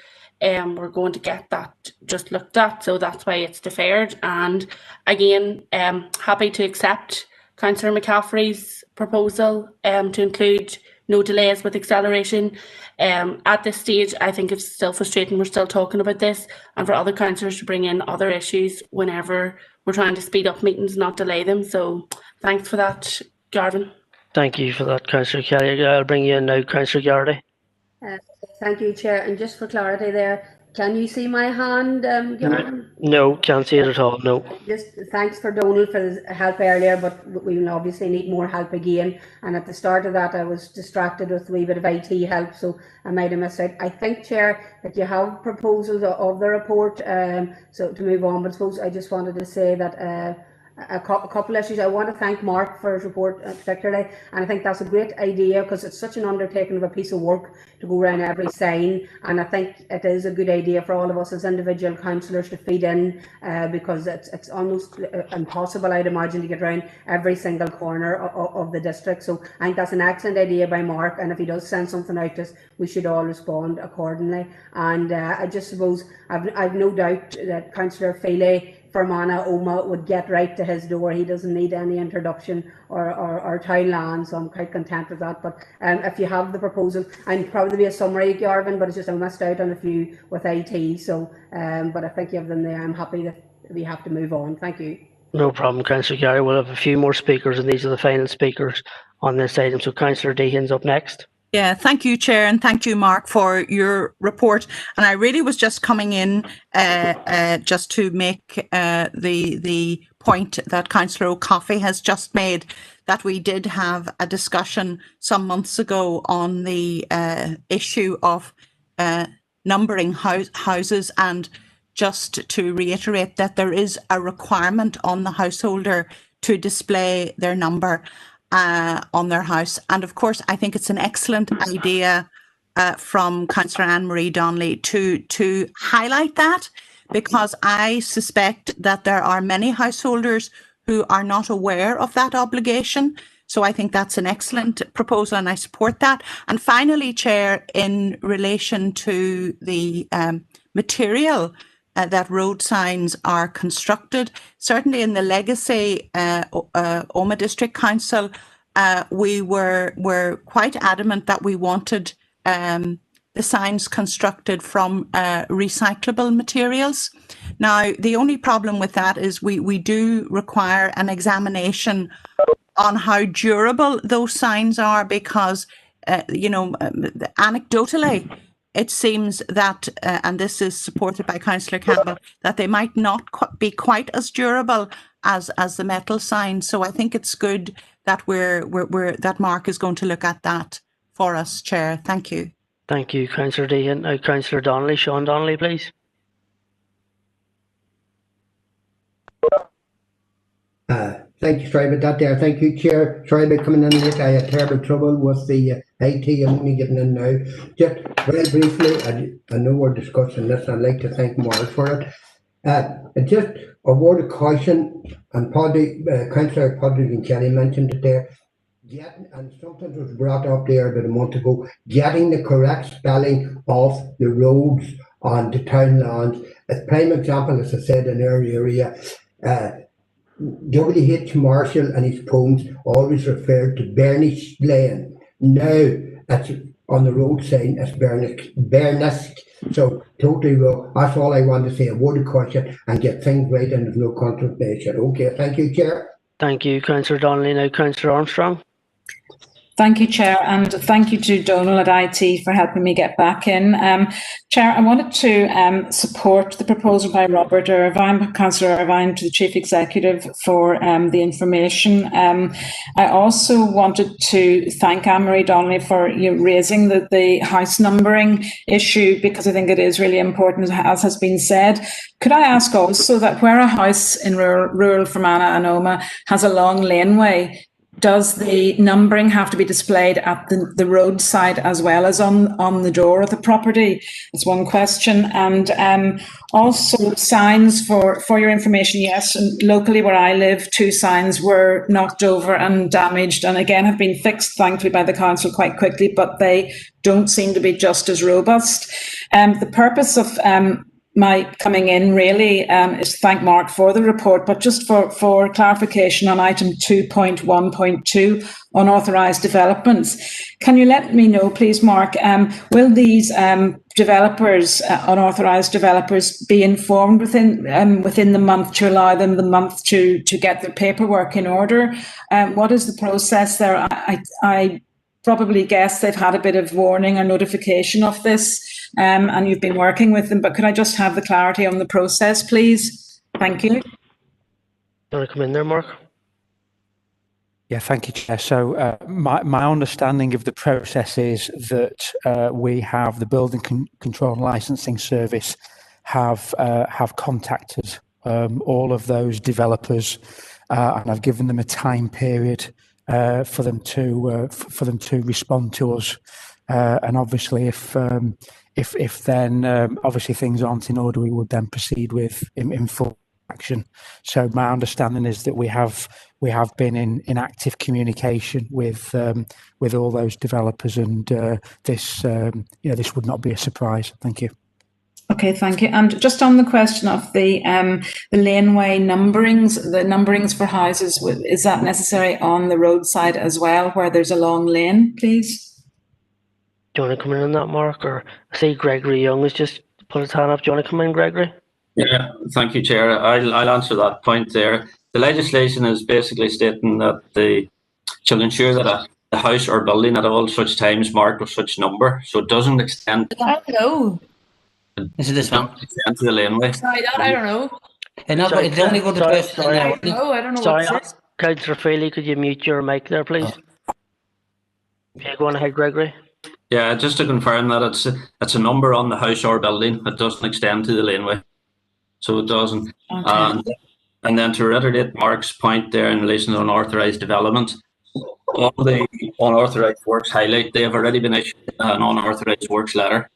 we're going to get that just looked at. So that's why it's deferred. And again, happy to accept Councillor McCaffrey's proposal to include no delays with acceleration. At this stage, I think it's still frustrating. We're still talking about this, and for other councillors to bring in other issues whenever we're trying to speed up meetings, not delay them. So thanks for that, Garvin. Thank you for that, Councillor Kelly. I'll bring you in now, Councillor Garrity. Thank you, Chair. And just for clarity there, can you see my hand, Garvin? No, can't see it at all, no. Just thanks for Donald for his help earlier, but we will obviously need more help again. And at the start of that, I was distracted with a wee bit of IT help, so I might have missed out. I think, Chair, that you have proposals of the report, so to move on, but I suppose I just wanted to say that a couple of issues. I want to thank Mark for his report particularly, and I think that's a great idea because it's such an undertaking of a piece of work to go around every sign, and I think it is a good idea for all of us as individual councillors to feed in because it's almost impossible, I'd imagine, to get around every single corner of the district. So I think that's an excellent idea by Mark, and if he does send something out to us, we should all respond accordingly. And I just suppose I've no doubt that Councillor Feely Fermanagh Oma would get right to his door. He doesn't need any introduction or town land, so I'm quite content with that. But if you have the proposal, and probably be a summary, Garvin, but it's just I missed out on a few with IT. So, but I think you have them there. I'm happy that we have to move on. Thank you. No problem, Councillor Gary. We'll have a few more speakers, and these are the final speakers on this item. So, Councillor Deehan's up next. Yeah, thank you, Chair, and thank you, Mark, for your report. And I really was just coming in just to make the point that Councillor O'Coffey has just made, that we did have a discussion some months ago on the issue of numbering houses, and just to reiterate that there is a requirement on the householder to display their number on their house. And of course, I think it's an excellent idea from Councillor Anne-Marie Donnelly to highlight that, because I suspect that there are many householders who are not aware of that obligation. So I think that's an excellent proposal and I support that. And finally, Chair, in relation to the material that road signs are constructed. Certainly in the Legacy Oma District Council, we were quite adamant that we wanted the signs constructed from recyclable materials. Now, the only problem with that is we do require an examination on how durable those signs are, because, anecdotally, it seems that, and this is supported by Councillor Campbell, that they might not be quite as durable as the metal signs. So I think it's good that that Mark is going to look at that for us, Chair. Thank you. Thank you, Councillor Deehan. Now, Councillor Donnelly, Sean Donnelly, please. Thank you, sorry about that there. Thank you, Chair. Sorry about coming in late. I had terrible trouble with the IT. I'm only getting in now. Just very briefly, I know we're discussing this, and I'd like to thank Mark for it. Just a word of caution, and Councillor Podrick and Kelly mentioned it there, and something was brought up there about a month ago, getting the correct spelling of the roads on the town lands. As prime example, as I said in our area, W.H. Marshall and his poems always referred to Bernish Lane. Now, that's on the road sign as Bernisk. So, totally wrong. That's all I want to say, a word of caution, and get things right, and there's no contradiction. Okay, thank you, Chair. Thank you, Councillor Donnelly. Now, Councillor Armstrong. Thank you, Chair, and thank you to Donal at IT for helping me get back in. Chair, I wanted to support the proposal by Robert Irvine, Councillor Irvine, to the Chief Executive for the information. I also wanted to thank Anne-Marie Donnelly for raising the house numbering issue, because I think it is really important, as has been said. Could I ask also that where a house in rural Fermanagh and Omagh has a long laneway, does the numbering have to be displayed at the roadside as well as on the door of the property? That's one question. And also signs for your information. Yes, and locally where I live, 2 signs were knocked over and damaged, and again have been fixed, thankfully, by the council quite quickly, but they don't seem to be just as robust. The purpose of my coming in really is to thank Mark for the report, but just for clarification on item 2.1.2, unauthorised developments. Can you let me know, please, Mark, will these developers, unauthorised developers, be informed within the month to allow them the month to get their paperwork in order? What is the process there? I probably guess they've had a bit of warning or notification of this, and you've been working with them, but could I just have the clarity on the process, please? Thank you. Do you want to come in there, Mark? Yeah, thank you, Chair. So my understanding of the process is that we have the Building Control and Licensing Service have contacted all of those developers, and I've given them a time period for them to respond to us. And obviously, if then obviously things aren't in order, we would then proceed with in full action. So my understanding is that we have been in active communication with all those developers, and this would not be a surprise. Thank you. Okay, thank you. And just on the question of the laneway numberings, the numberings for houses, is that necessary on the roadside as well, where there's a long lane, please? Do you want to come in on that, Mark? Or I see Gregory Young has just put his hand up. Do you want to come in, Gregory? Yeah, thank you, Chair. I'll answer that point there. The legislation is basically stating that they shall ensure that a house or building at all such times marked with such number, so it doesn't extend. I don't know. Is it this one? Extend to the laneway. Sorry, that I don't know. And not, Sorry, it's only going to press. I don't know Sorry, what it says. Councillor Feely, could you mute your mic there, please? Yeah, go on ahead, Gregory. Yeah, just to confirm that it's a number on the house or building. It doesn't extend to the laneway, so it doesn't. Okay. And then to reiterate Mark's point there in relation to unauthorised development, all the unauthorised works highlight they have already been issued an unauthorised works letter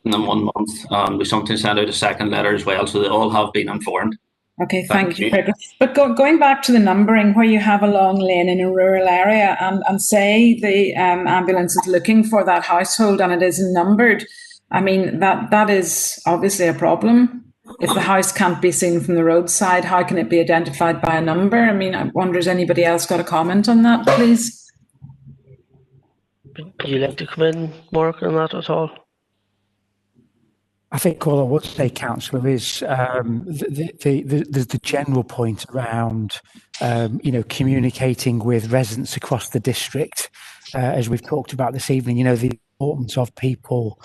in 1 month, and we sometimes send out a second letter as well, so they all have been informed. Okay, thank you, Gregory. But going back to the numbering, where you have a long lane in a rural area, and say the ambulance is looking for that household and it isn't numbered, I mean, that is obviously a problem. If the house can't be seen from the roadside, how can it be identified by a number? I mean, I wonder, has anybody else got a comment on that, please? Would you like to come in, Mark, on that at all? I think all I would say, Councillor, is the general point around communicating with residents across the district, as we've talked about this evening. The importance of people,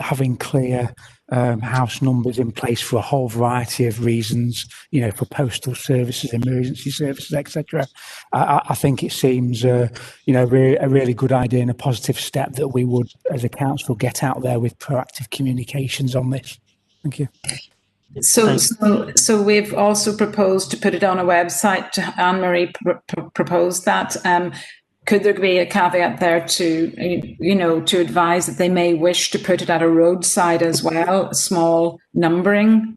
having clear house numbers in place for a whole variety of reasons, for postal services, emergency services, etc. I think it seems, a really good idea and a positive step that we would, as a council, get out there with proactive communications on this. Thank you. So we've also proposed to put it on a website. Anne-Marie proposed that. Could there be a caveat there to advise that they may wish to put it at a roadside as well, a small numbering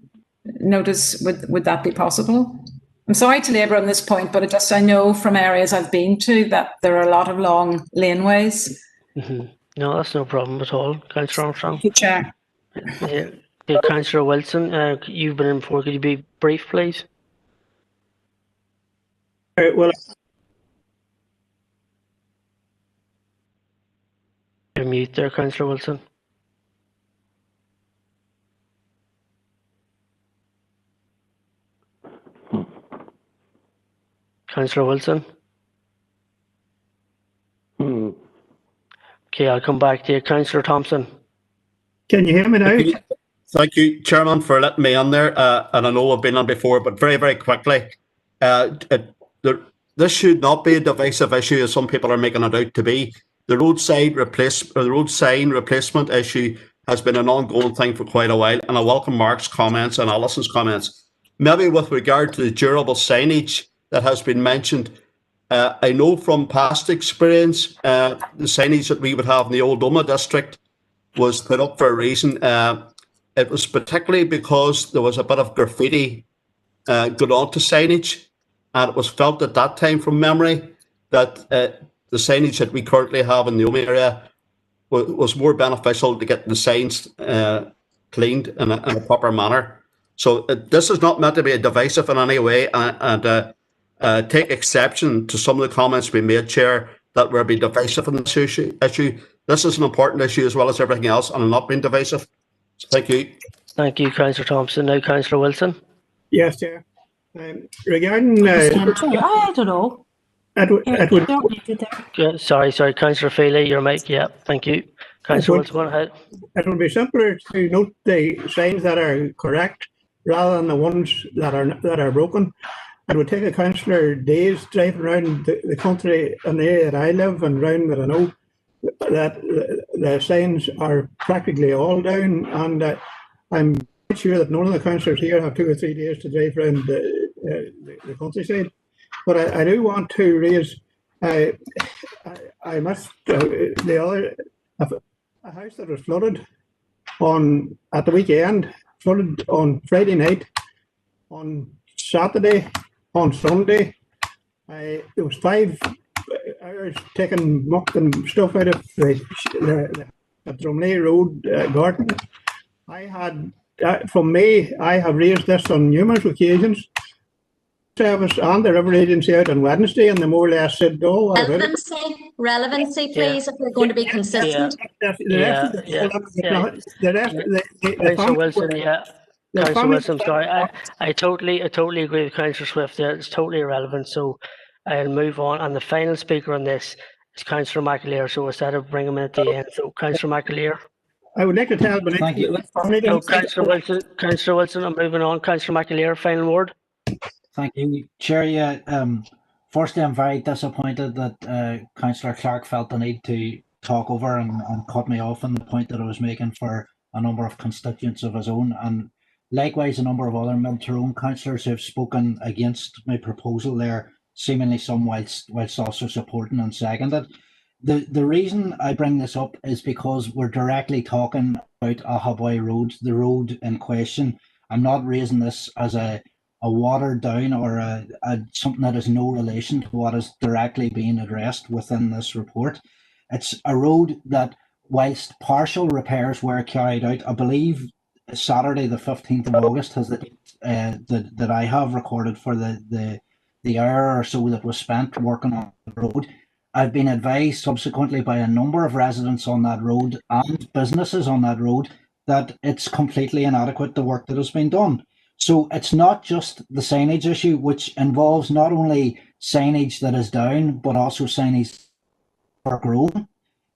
notice? Would that be possible? I'm sorry to labour on this point, but I know from areas I've been to that there are a lot of long laneways. Mm-hmm. No, that's no problem at all, Councillor Armstrong. Thank you, Chair. Yeah, Councillor Wilson, you've been in before. Could you be brief, please? Well, you're mute there, Councillor Wilson. Councillor Wilson. Okay, I'll come back to you. Councillor Thompson. Can you hear me now? Thank you, Chairman, for letting me on there. And I know I've been on before, but very, very quickly, this should not be a divisive issue as some people are making it out to be. The road sign replacement issue has been an ongoing thing for quite a while, and I welcome Mark's comments and Alison's comments. Maybe with regard to the durable signage that has been mentioned, I know from past experience, the signage that we would have in the Old Omagh district was put up for a reason. It was particularly because there was a bit of graffiti going on to signage, and it was felt at that time from memory that the signage that we currently have in the Omagh area was more beneficial to get the signs cleaned in a proper manner. So this is not meant to be a divisive in any way, and take exception to some of the comments we made, Chair, that we're being divisive in this issue. This is an important issue as well as everything else, and I'm not being divisive. So thank you. Thank you, Councillor Thompson. Now, Councillor Wilson. Yes, Chair. Regarding... I don't know. Edward. Sorry, Councillor Feely, your mic. Yeah, thank you. Councillor Wilson, go ahead. It would be simpler to note the signs that are correct rather than the ones that are broken. It would take a councillor days driving around the country in the area that I live and around that I know that the signs are practically all down, and I'm sure that none of the councillors here have 2 or 3 days to drive around the countryside. But I do want to raise, a house that was flooded at the weekend, flooded on Friday night, on Saturday, on Sunday. There was 5 hours taking muck and stuff out of the Drumley Road garden. I have raised this on numerous occasions. Service and the River Agency out on Wednesday, and they more or less said, "Oh, relevancy, please, if we're going to be consistent." Councillor Wilson, Councillor Wilson, sorry, I totally agree with Councillor Swift there. It's totally irrelevant, so I'll move on. And the final speaker on this is Councillor McAleer, so instead of bringing him in at the end, so Councillor McAleer. I would like to tell, but thank you. No, Councillor Wilson, I'm moving on. Councillor McAleer, final word. Thank you, Chair. Yeah, firstly, I'm very disappointed that Councillor Clark felt the need to talk over and cut me off on the point that I was making for a number of constituents of his own, and likewise a number of other Mid-Tyrone councillors who have spoken against my proposal there, seemingly some whilst also supporting and seconded. The reason I bring this up is because we're directly talking about Ahaboy Road, the road in question. I'm not raising this as a watered down or something that has no relation to what is directly being addressed within this report. It's a road that, whilst partial repairs were carried out, I believe Saturday the 15th of August has the date that I have recorded for the hour or so that was spent working on the road. I've been advised subsequently by a number of residents on that road and businesses on that road that it's completely inadequate, the work that has been done. So it's not just the signage issue, which involves not only signage that is down, but also signage for grown.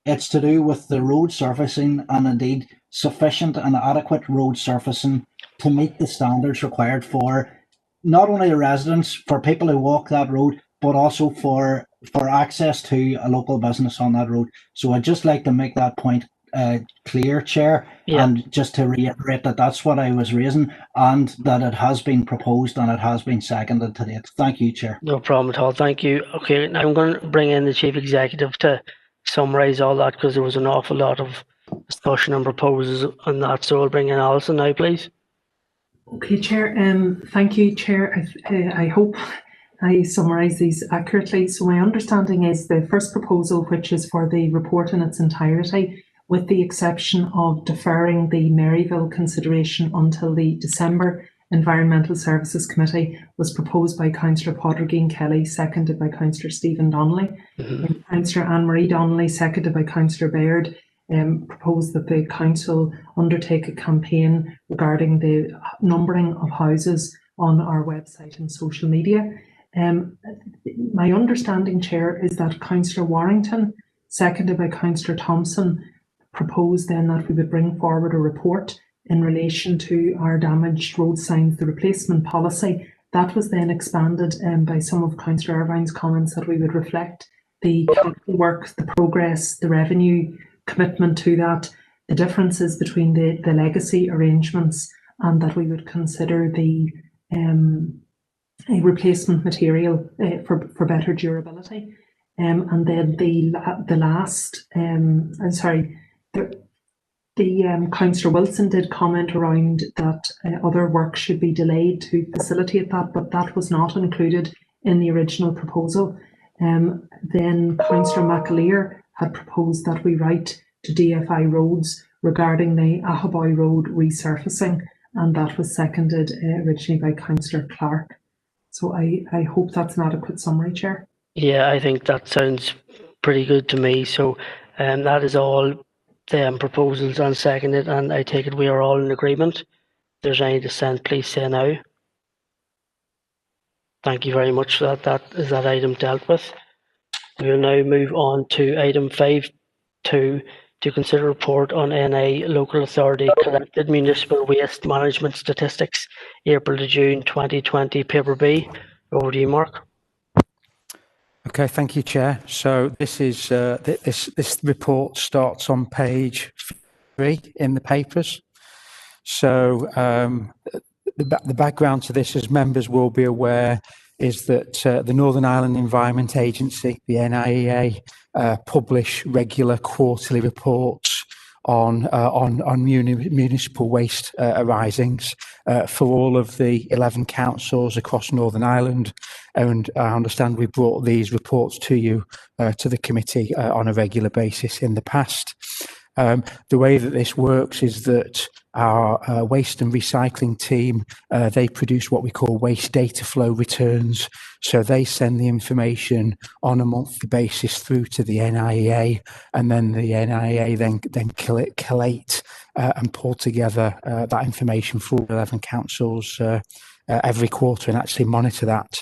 It's to do with the road surfacing and indeed sufficient and adequate road surfacing to meet the standards required for not only the residents, for people who walk that road, but also for access to a local business on that road. So I'd just like to make that point clear, Chair, and just to reiterate that that's what I was raising, and that it has been proposed and it has been seconded to date. Thank you, Chair. No problem at all. Thank you. Okay, now I'm going to bring in the Chief Executive to summarise all that, because there was an awful lot of discussion and proposals on that. So I'll bring in Alison now, please. Okay, Chair. Thank you, Chair. I hope I summarise these accurately. So my understanding is the first proposal, which is for the report in its entirety, with the exception of deferring the Maryville consideration until the December Environmental Services Committee, was proposed by Councillor Podrigan Kelly, seconded by Councillor Stephen Donnelly. Councillor Anne-Marie Donnelly, seconded by Councillor Baird, proposed that the Council undertake a campaign regarding the numbering of houses on our website and social media. My understanding, Chair, is that Councillor Warrington seconded by Councillor Thompson, proposed then that we would bring forward a report in relation to our damaged road signs, the replacement policy. That was then expanded by some of Councillor Irvine's comments, that we would reflect the capital work, the progress, the revenue commitment to that, the differences between the legacy arrangements, and that we would consider the a replacement material for better durability. And then the last, Councillor Wilson did comment around that other work should be delayed to facilitate that, but that was not included in the original proposal. Then Councillor McAleer had proposed that we write to DFI Roads regarding the Ahaboy Road resurfacing, and that was seconded originally by Councillor Clark. So I hope that's an adequate summary, Chair. Yeah, I think that sounds pretty good to me. So that is all proposals unseconded, and I take it we are all in agreement. If there's any dissent, please say now. Thank you very much for that. That is that item dealt with. We will now move on to item 5.2 to consider report on NI local authority collected municipal waste management statistics, April to June 2020, paper B. Over to you, Mark. Okay, thank you, Chair. So this is this report starts on page 3 in the papers. So the background to this, as members will be aware, is that the Northern Ireland Environment Agency, the NIEA, publish regular quarterly reports on municipal waste arisings for all of the 11 councils across Northern Ireland. And I understand we brought these reports to you, to the committee on a regular basis in the past. The way that this works is that our waste and recycling team, they produce what we call waste data flow returns. So they send the information on a monthly basis through to the NIEA, and then the NIEA then collate and pull together that information for 11 councils every quarter and actually monitor that.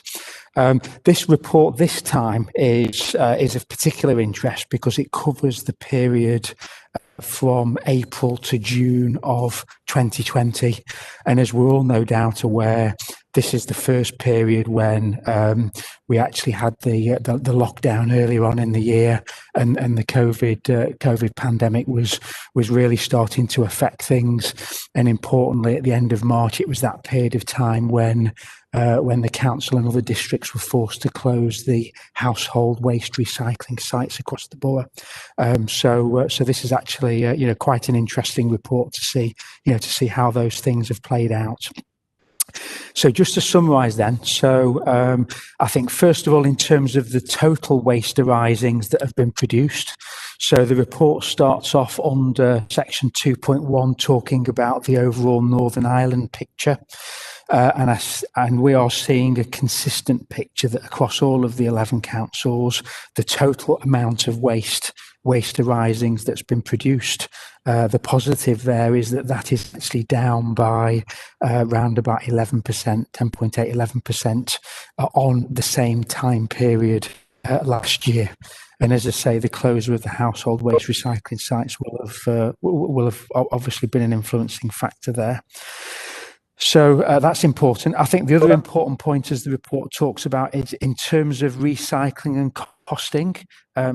This report this time is of particular interest because it covers the period from April to June of 2020. And as we're all no doubt aware, this is the first period when we actually had the lockdown earlier on in the year, and the COVID pandemic was really starting to affect things. And importantly, at the end of March, it was that period of time when the council and other districts were forced to close the household waste recycling sites across the borough. So this is actually quite an interesting report to see how those things have played out. So just to summarise then, so I think first of all, in terms of the total waste arisings that have been produced, so the report starts off under section 2.1 talking about the overall Northern Ireland picture. And we are seeing a consistent picture that across all of the 11 councils, the total amount of waste arisings that's been produced. The positive there is that is actually down by around about 11%, 10.8, 11% on the same time period last year. And as I say, the closure of the household waste recycling sites will have obviously been an influencing factor there. So that's important. I think the other important point, as the report talks about, is in terms of recycling and composting.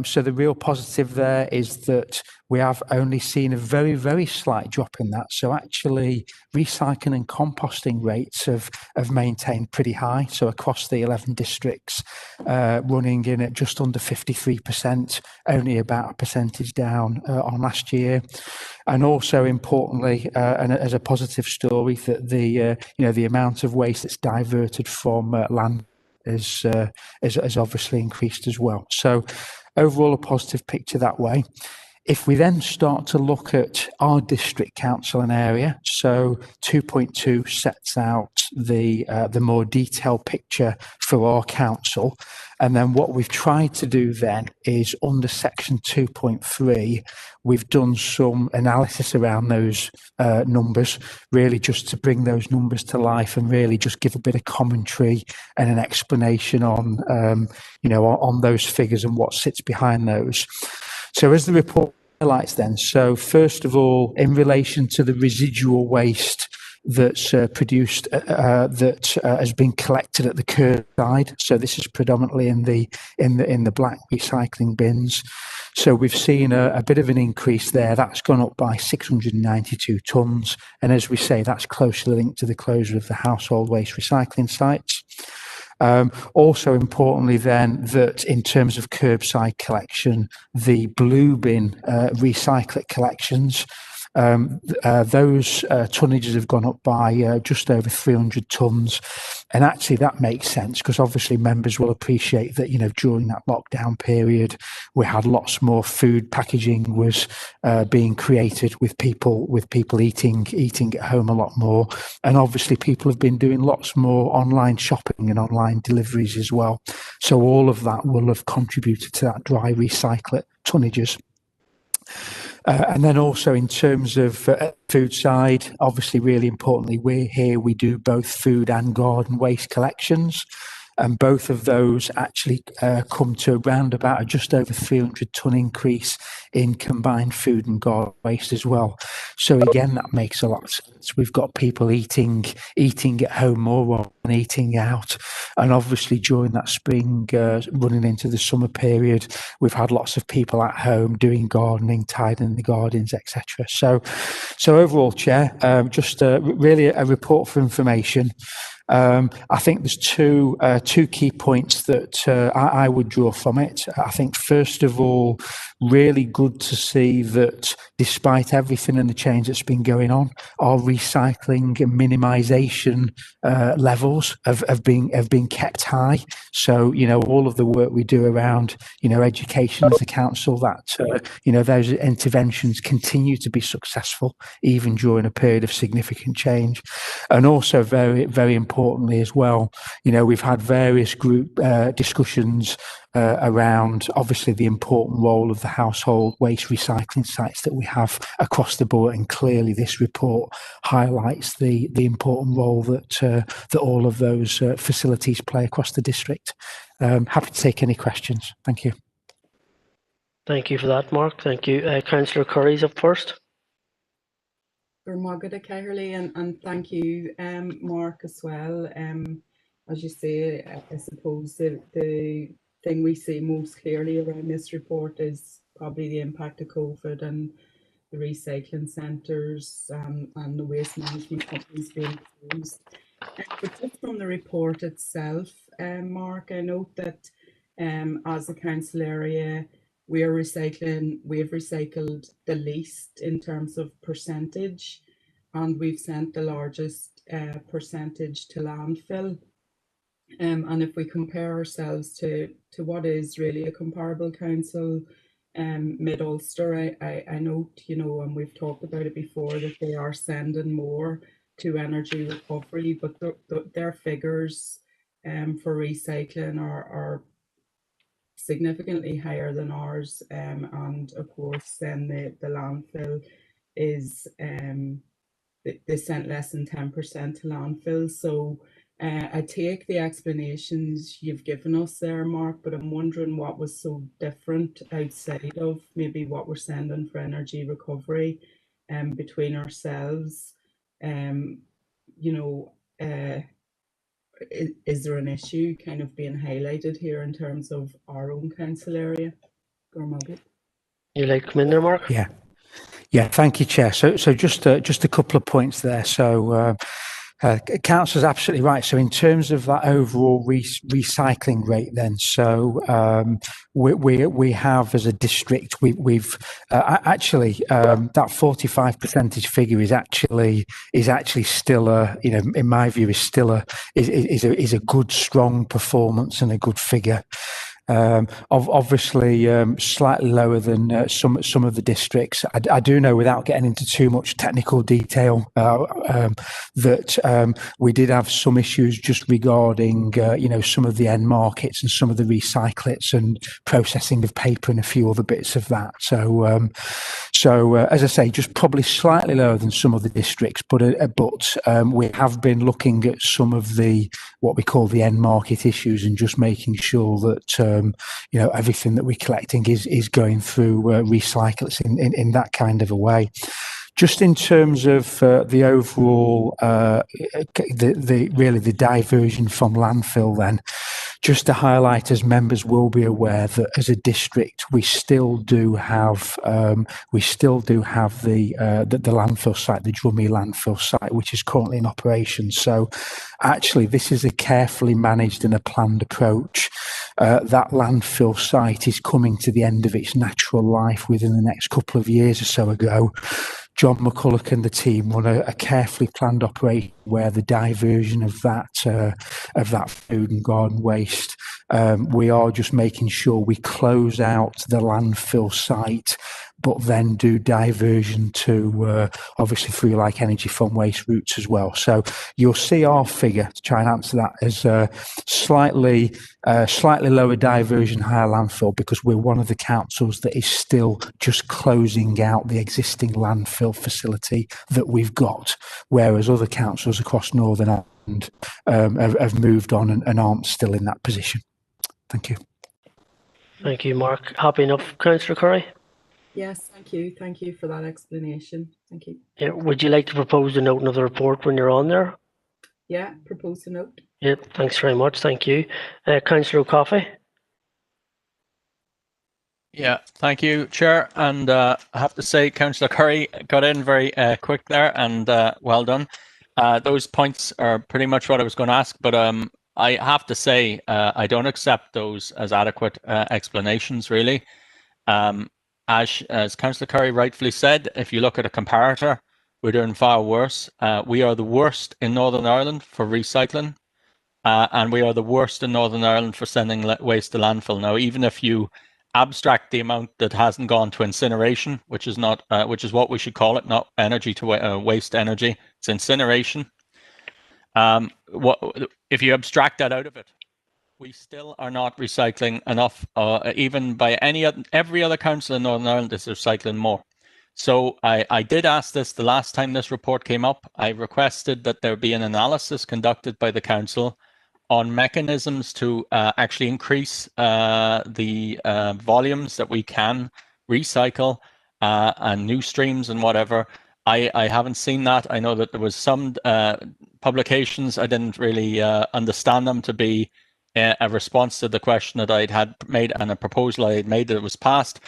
So the real positive there is that we have only seen a very, very slight drop in that. So actually recycling and composting rates have maintained pretty high. So across the 11 districts, running in at just under 53%, only about a percentage down on last year. And also importantly, and as a positive story, that the amount of waste that's diverted from land has obviously increased as well. So overall, a positive picture that way. If we then start to look at our district council and area, so 2.2 sets out the more detailed picture for our council. And then what we've tried to do then is under section 2.3, we've done some analysis around those numbers, really just to bring those numbers to life and really just give a bit of commentary and an explanation on, on those figures and what sits behind those. So as the report highlights then, so first of all, in relation to the residual waste that's produced, that has been collected at the curbside. So this is predominantly in the black recycling bins. So we've seen a bit of an increase there. That's gone up by 692 tonnes. And as we say, that's closely linked to the closure of the household waste recycling sites. Also importantly then, that in terms of curbside collection, the blue bin recyclate collections, those tonnages have gone up by just over 300 tonnes. And actually that makes sense, because obviously members will appreciate that, you know, during that lockdown period, we had lots more food packaging was being created with people eating at home a lot more. And obviously people have been doing lots more online shopping and online deliveries as well. So all of that will have contributed to that dry recyclate tonnages. And then also in terms of food side, obviously really importantly, we do both food and garden waste collections. And both of those actually come to around about a just over 300 tonne increase in combined food and garden waste as well. So again, that makes a lot of sense. We've got people eating at home more rather than eating out. And obviously during that spring, running into the summer period, we've had lots of people at home doing gardening, tidying the gardens, etc. So overall, Chair, just really a report for information. I think there's two key points that I would draw from it. I think, first of all, really good to see that despite everything and the change that's been going on, our recycling and minimisation levels have been kept high. So, you know, all of the work we do around, you know, education as a council, that, you know, those interventions continue to be successful, even during a period of significant change. And also very, very importantly as well, you know, we've had various group discussions around obviously the important role of the household waste recycling sites that we have across the board, and clearly this report highlights the important role that all of those facilities play across the district. Happy to take any questions. Thank you. Thank you for that, Mark. Thank you. Councillor Curry's up first. And thank you, Mark, as well. As you say, I suppose the thing we see most clearly around this report is probably the impact of COVID and the recycling centres and the waste management companies being closed. But just from the report itself, Mark, I note that as a council area, we've recycled the least in terms of percentage, and we've sent the largest percentage to landfill. And if we compare ourselves to what is really a comparable council, Mid-Ulster, I note, you know, and we've talked about it before, that they are sending more to energy recovery, but their figures for recycling are significantly higher than ours. And of course, then the landfill is, they sent less than 10% to landfill. So I take the explanations you've given us there, Mark, but I'm wondering what was so different outside of maybe what we're sending for energy recovery between ourselves. You know, is there an issue kind of being highlighted here in terms of our own council area? You like to come in there, Mark? Yeah, thank you, Chair. So just a couple of points there. So Councillor's absolutely right. So in terms of that overall recycling rate, then, so we have as a district, we've actually that 45% figure is actually still a, you know, in my view, is still is a good, strong performance and a good figure. Obviously slightly lower than some of the districts. I do know, without getting into too much technical detail, that we did have some issues just regarding you know, some of the end markets and some of the recyclates and processing of paper and a few other bits of that. So as I say, just probably slightly lower than some of the districts, but we have been looking at some of the what we call the end market issues and just making sure that everything that we're collecting is going through recyclers in that kind of a way. Just in terms of the overall, the diversion from landfill, then, just to highlight, as members will be aware, that as a district we still do have the landfill site, the Drummy landfill site, which is currently in operation. So, actually, this is a carefully managed and a planned approach. That landfill site is coming to the end of its natural life within the next couple of years or so ago. John McCulloch and the team run a carefully planned operation where the diversion of that food and garden waste, we are just making sure we close out the landfill site, but then do diversion to obviously through like energy from waste routes as well. So you'll see our figure, to try and answer that, as slightly lower diversion, higher landfill, because we're one of the councils that is still just closing out the existing landfill facility that we've got, whereas other councils across Northern Ireland have moved on and aren't still in that position. Thank you. Thank you, Mark. Happy enough, Councillor Curry? Yes, thank you. Thank you for that explanation. Thank you. Yeah, would you like to propose a note of the report when you're on there? Yeah, propose a note. Yeah, thanks very much. Thank you. Councillor O'Coffey? Yeah, thank you, Chair. And I have to say, Councillor Curry got in very quick there, and well done. Those points are pretty much what I was going to ask, but I have to say I don't accept those as adequate explanations, really. As Councillor Curry rightfully said, if you look at a comparator, we're doing far worse. We are the worst in Northern Ireland for recycling, and we are the worst in Northern Ireland for sending waste to landfill. Now, even if you abstract the amount that hasn't gone to incineration, which is what we should call it, not energy to waste energy, it's incineration. If you abstract that out of it, we still are not recycling enough. Even by every other council in Northern Ireland is recycling more. So I did ask this the last time this report came up. I requested that there be an analysis conducted by the council on mechanisms to actually increase the volumes that we can recycle and new streams and whatever. I haven't seen that. I know that there was some publications. I didn't really understand them to be a response to the question that I'd had made and a proposal I had made that was passed.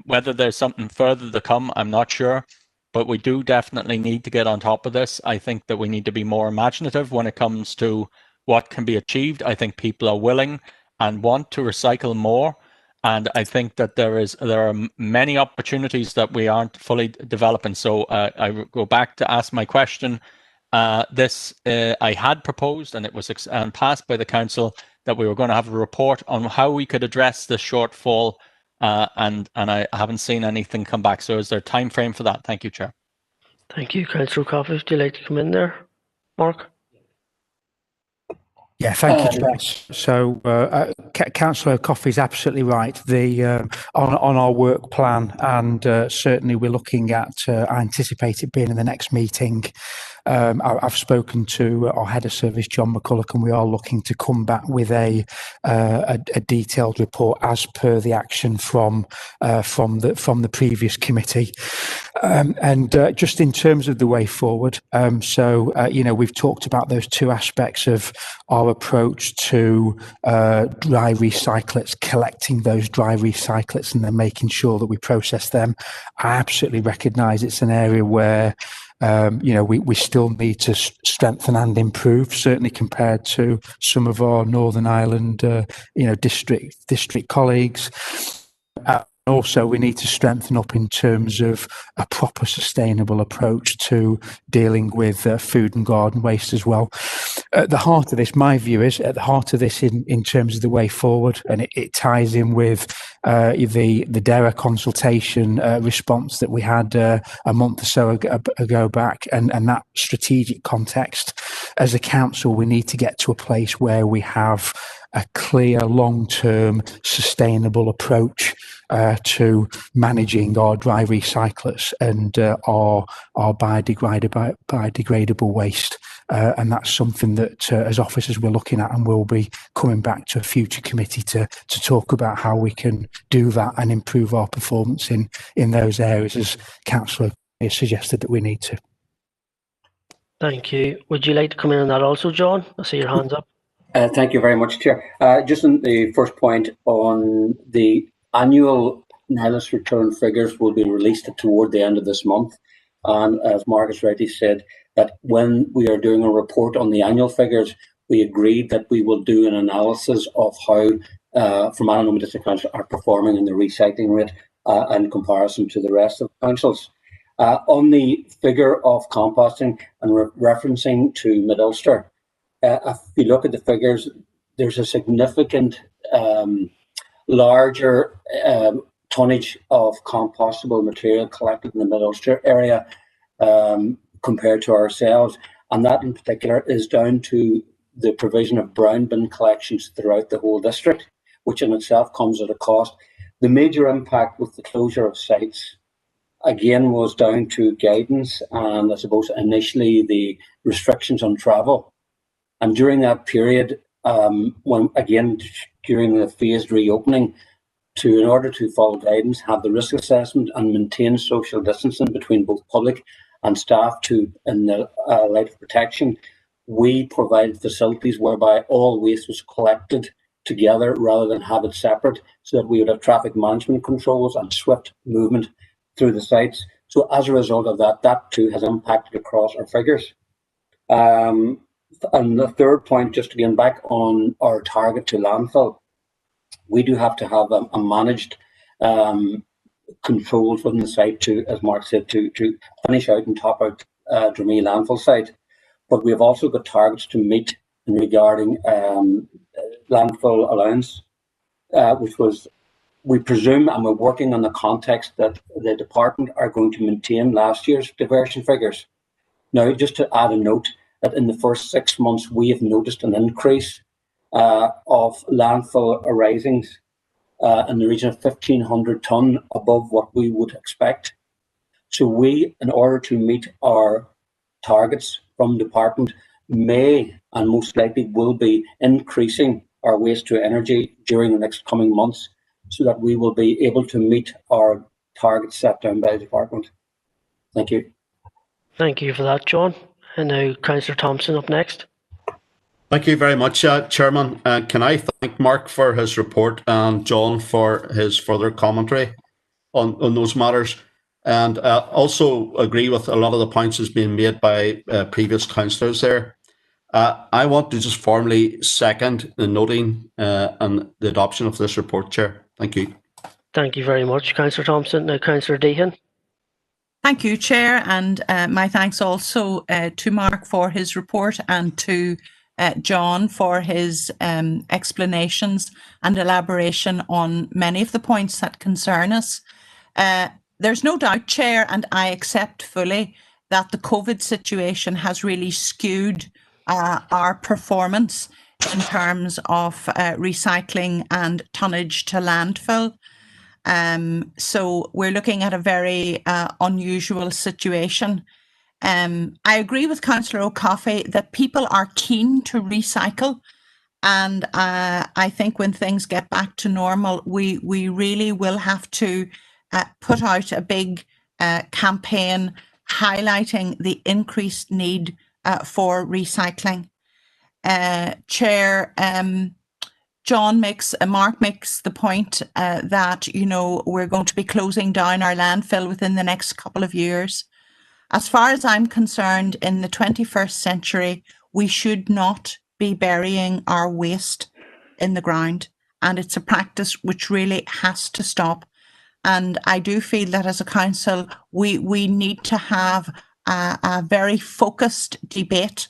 Whether there's something further to come, I'm not sure, but we do definitely need to get on top of this. I think that we need to be more imaginative when it comes to what can be achieved. I think people are willing and want to recycle more, and I think that there are many opportunities that we aren't fully developing. So I go back to ask my question. I had proposed, and it was passed by the council, that we were going to have a report on how we could address this shortfall, and I haven't seen anything come back. So is there a time frame for that? Thank you, Chair. Thank you, Councillor O'Coffey. Would you like to come in there, Mark? Yeah, thank you, Chair. So, Councillor O'Coffey is absolutely right. On our work plan, and certainly we're looking at, I anticipate it being in the next meeting. I've spoken to our head of service, John McCulloch, and we are looking to come back with a detailed report as per the action from the previous committee. And just in terms of the way forward, we've talked about those two aspects of our approach to dry recyclates, collecting those dry recyclates and then making sure that we process them. I absolutely recognise it's an area where we still need to strengthen and improve, certainly compared to some of our Northern Ireland, district colleagues. Also, we need to strengthen up in terms of a proper sustainable approach to dealing with food and garden waste as well. At the heart of this, my view is, at the heart of this in terms of the way forward, and it ties in with the DERA consultation response that we had a month or so ago back, and that strategic context. As a council, we need to get to a place where we have a clear, long-term, sustainable approach to managing our dry recyclates and our biodegradable waste. and that's something that as officers we're looking at, and we'll be coming back to a future committee to talk about how we can do that and improve our performance in those areas, as Councillor has suggested that we need to. Thank you. Would you like to come in on that also, John? I see your hands up. Thank you very much, Chair. Just on the first point on the annual NILUS return figures will be released toward the end of this month. And as Marcus rightly said, that when we are doing a report on the annual figures, we agreed that we will do an analysis of how Fermanagh District Council are performing in the recycling rate in comparison to the rest of the councils. On the figure of composting and referencing to Mid-Ulster, if you look at the figures, there's a significant larger tonnage of compostable material collected in the Mid-Ulster area compared to ourselves, and that in particular is down to the provision of brown bin collections throughout the whole district, which in itself comes at a cost. The major impact with the closure of sites again was down to guidance and I suppose initially the restrictions on travel. And during that period, when again during the phased reopening, in order to follow guidance, have the risk assessment and maintain social distancing between both public and staff in the light of protection, we provided facilities whereby all waste was collected together rather than have it separate, so that we would have traffic management controls and swift movement through the sites. So as a result of that, that too has impacted across our figures. And the third point, just again back on our target to landfill, we do have to have a managed controls within the site to, as Mark said, to finish out and top out Dramee landfill site. But we have also got targets to meet regarding landfill allowance, which was, we presume, and we're working on the context that the department are going to maintain last year's diversion figures. Now, just to add a note, that in the first 6 months, we have noticed an increase of landfill arisings in the region of 1,500 tonne above what we would expect. So we, in order to meet our targets from the department, may and most likely will be increasing our waste to energy during the next coming months, so that we will be able to meet our targets set down by the department. Thank you. Thank you for that, John. And now Councillor Thompson up next. Thank you very much, Chairman. Can I thank Mark for his report and John for his further commentary on those matters, and also agree with a lot of the points that's been made by previous councillors there. I want to just formally second the noting and the adoption of this report, Chair. Thank you. Thank you very much, Councillor Thompson. Now, Councillor Deehan. Thank you, Chair, and my thanks also to Mark for his report and to John for his explanations and elaboration on many of the points that concern us. There's no doubt, Chair, and I accept fully that the COVID situation has really skewed our performance in terms of recycling and tonnage to landfill. So we're looking at a very unusual situation. I agree with Councillor O'Coffey that people are keen to recycle, and I think when things get back to normal, we really will have to put out a big campaign highlighting the increased need for recycling. Chair, Mark makes the point that, you know, we're going to be closing down our landfill within the next couple of years. As far as I'm concerned, in the 21st century, we should not be burying our waste in the ground. And it's a practice which really has to stop. And I do feel that as a council, we need to have a very focused debate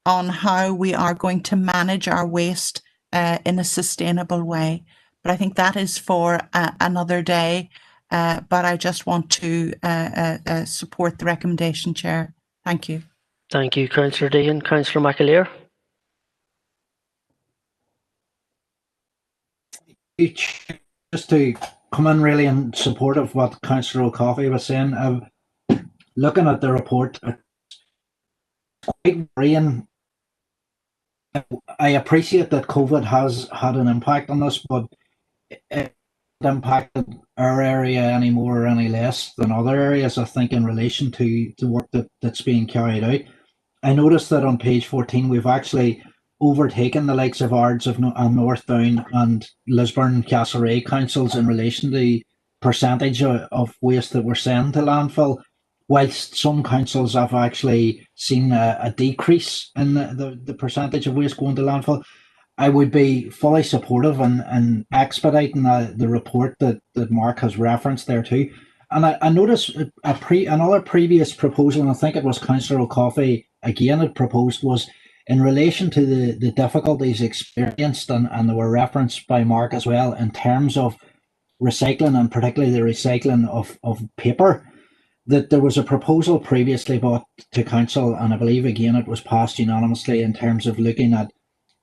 on how we are going to manage our waste in a sustainable way. But I think that is for another day. But I just want to support the recommendation, Chair. Thank you. Thank you, Councillor Deehan. Councillor McAleer. Just to come in really in support of what Councillor O'Coffey was saying, looking at the report, quite worrying. I appreciate that COVID has had an impact on this, but it impacted our area any more or any less than other areas, I think, in relation to the work that's being carried out. I noticed that on page 14 we've actually overtaken the likes of Ards and North Down and Lisburn Castlereagh councils in relation to the percentage of waste that we're sending to landfill, whilst some councils have actually seen a decrease in the percentage of waste going to landfill. I would be fully supportive and expediting the report that Mark has referenced there too. And I noticed another previous proposal, and I think it was Councillor O'Coffey again had proposed, was in relation to the difficulties experienced, and they were referenced by Mark as well, in terms of recycling, and particularly the recycling of paper, that there was a proposal previously brought to council, and I believe again it was passed unanimously, in terms of looking at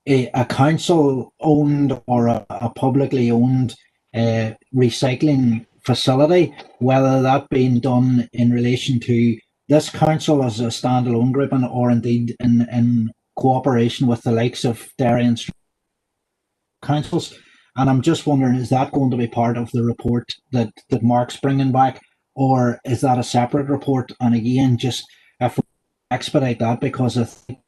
a council owned or a publicly owned recycling facility, whether that being done in relation to this council as a standalone group, or indeed in cooperation with the likes of Derry and councils. And I'm just wondering, is that going to be part of the report that Mark's bringing back, or is that a separate report? And again, just if we expedite that, because I think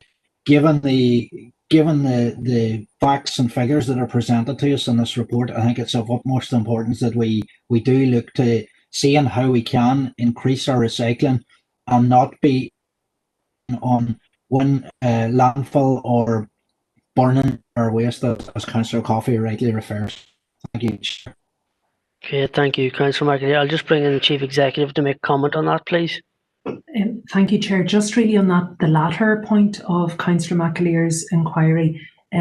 given the facts and figures that are presented to us in this report, I think it's of utmost importance that we do look to seeing how we can increase our recycling and not be on one landfill or burning our waste, as Councillor Coffey rightly refers. Thank you. Okay, thank you, Councillor McAleer. I'll just bring in the Chief Executive to make comment on that, please. Thank you, Chair. Just really on that, the latter point of Councillor McAleer's inquiry,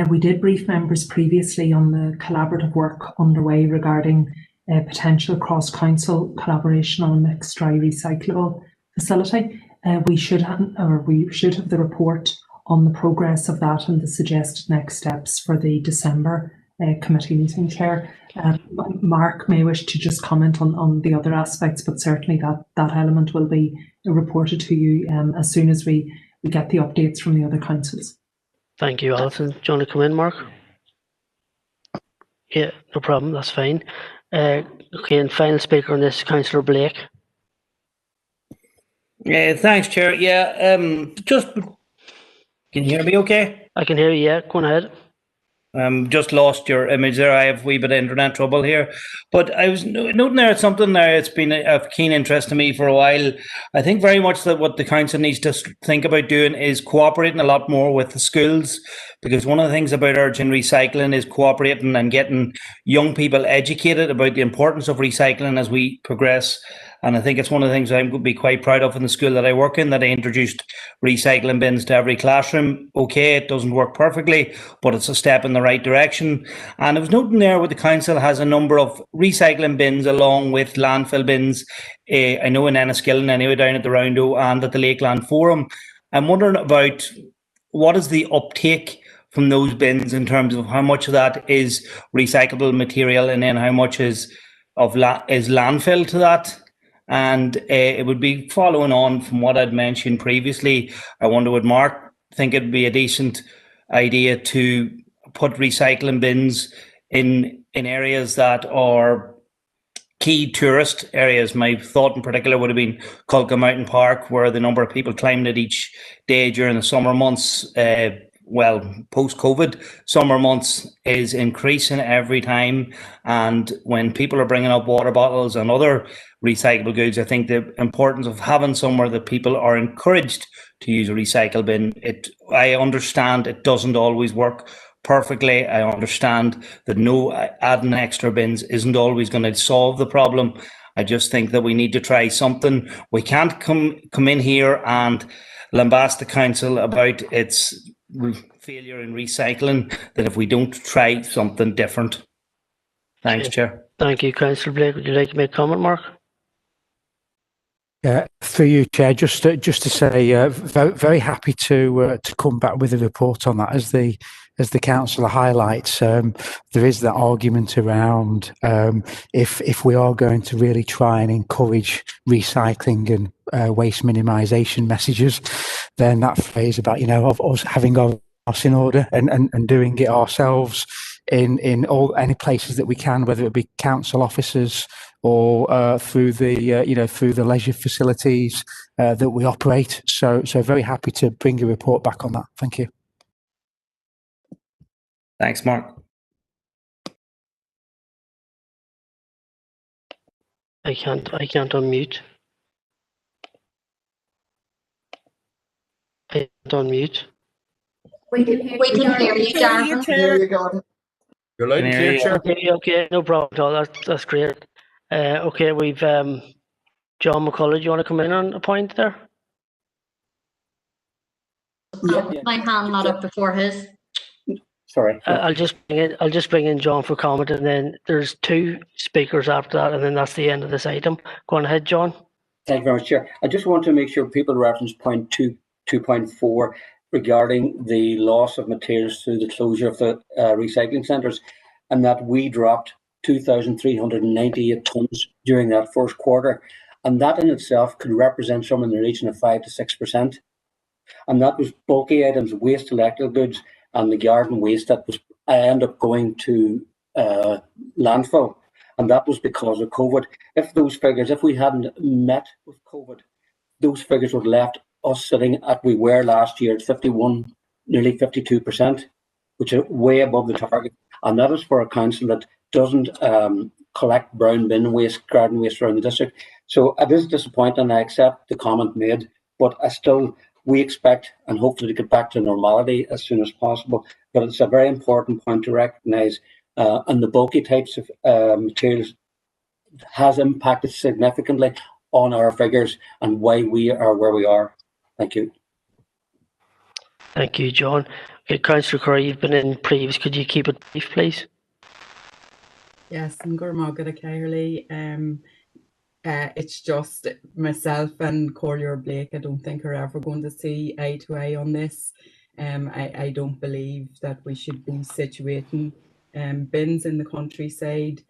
we did brief members previously on the collaborative work underway regarding potential cross-council collaboration on a mixed dry recyclable facility. We should have the report on the progress of that and the suggested next steps for the December committee meeting, Chair. Mark may wish to just comment on the other aspects, but certainly that element will be reported to you as soon as we get the updates from the other councils. Thank you, Alison. Do you want to come in, Mark? Yeah, no problem, that's fine. Okay, and final speaker on this, Councillor Blake. Thanks, Chair. Yeah, can you hear me okay? I can hear you, yeah, go on ahead. Just lost your image there. I have a wee bit of internet trouble here. But I was noting there something there. It's been of keen interest to me for a while. I think very much that what the council needs to think about doing is cooperating a lot more with the schools, because one of the things about urgent recycling is cooperating and getting young people educated about the importance of recycling as we progress. And I think it's one of the things I'm going to be quite proud of in the school that I work in, that I introduced recycling bins to every classroom. Okay, it doesn't work perfectly, but it's a step in the right direction. And I was noting there where the council has a number of recycling bins along with landfill bins. I know in Enniskillen anyway, down at the Roundel and at the Lakeland Forum. I'm wondering about what is the uptake from those bins in terms of how much of that is recyclable material, and then how much is landfill to that. And it would be following on from what I'd mentioned previously. I wonder, would Mark think it'd be a decent idea to put recycling bins in areas that are key tourist areas? My thought in particular would have been Culca Mountain Park, where the number of people climbing it each day during the summer months, post-COVID summer months, is increasing every time. And when people are bringing up water bottles and other recyclable goods, I think the importance of having somewhere that people are encouraged to use a recycle bin. I understand it doesn't always work perfectly. I understand that adding extra bins isn't always going to solve the problem. I just think that we need to try something. We can't come in here and lambast the council about its failure in recycling, that if we don't try something different. Thanks, Chair. Thank you, Councillor Blake. Would you like to make a comment, Mark? Through you, Chair, just to say, very happy to come back with a report on that. As the councillor highlights, there is that argument around if we are going to really try and encourage recycling and waste minimisation messages, then that phrase about, of us having our house in order and doing it ourselves in all any places that we can, whether it be council offices or through the through the leisure facilities that we operate. So very happy to bring a report back on that. Thank you. Thanks, Mark. I can't unmute. I can't unmute. We can hear you, Jonathan. You're loud and clear, Chair. Okay, no problem at all. That's great. Okay, we've John McCullough. Do you want to come in on a point there? My hand not up before his. Sorry. I'll just bring in John for comment, and then there's 2 speakers after that, and then that's the end of this item. Go on ahead, John. Thank you very much, Chair. I just want to make sure people reference point 2.4 regarding the loss of materials through the closure of the recycling centres, and that we dropped 2,398 tonnes during that first quarter, and that in itself could represent some in the region of 5 to 6%. And that was bulky items, waste electrical goods, and the garden waste that was end up going to landfill, and that was because of COVID. If we hadn't met with COVID, those figures would have left us sitting at we were last year at 51, nearly 52%, which is way above the target. And that is for a council that doesn't collect brown bin waste, garden waste around the district. So it is disappointing. I accept the comment made, but we expect and hopefully to get back to normality as soon as possible. But it's a very important point to recognise, and the bulky types of materials has impacted significantly on our figures and why we are where we are. Thank you. Thank you, John. Okay, Councillor Curry, you've been in previous. Could you keep it brief, please? Yes, I'm Gormagad Cairley. It's just myself and Collier Blake, I don't think are ever going to see eye to eye on this. I don't believe that we should be situating bins in the countryside.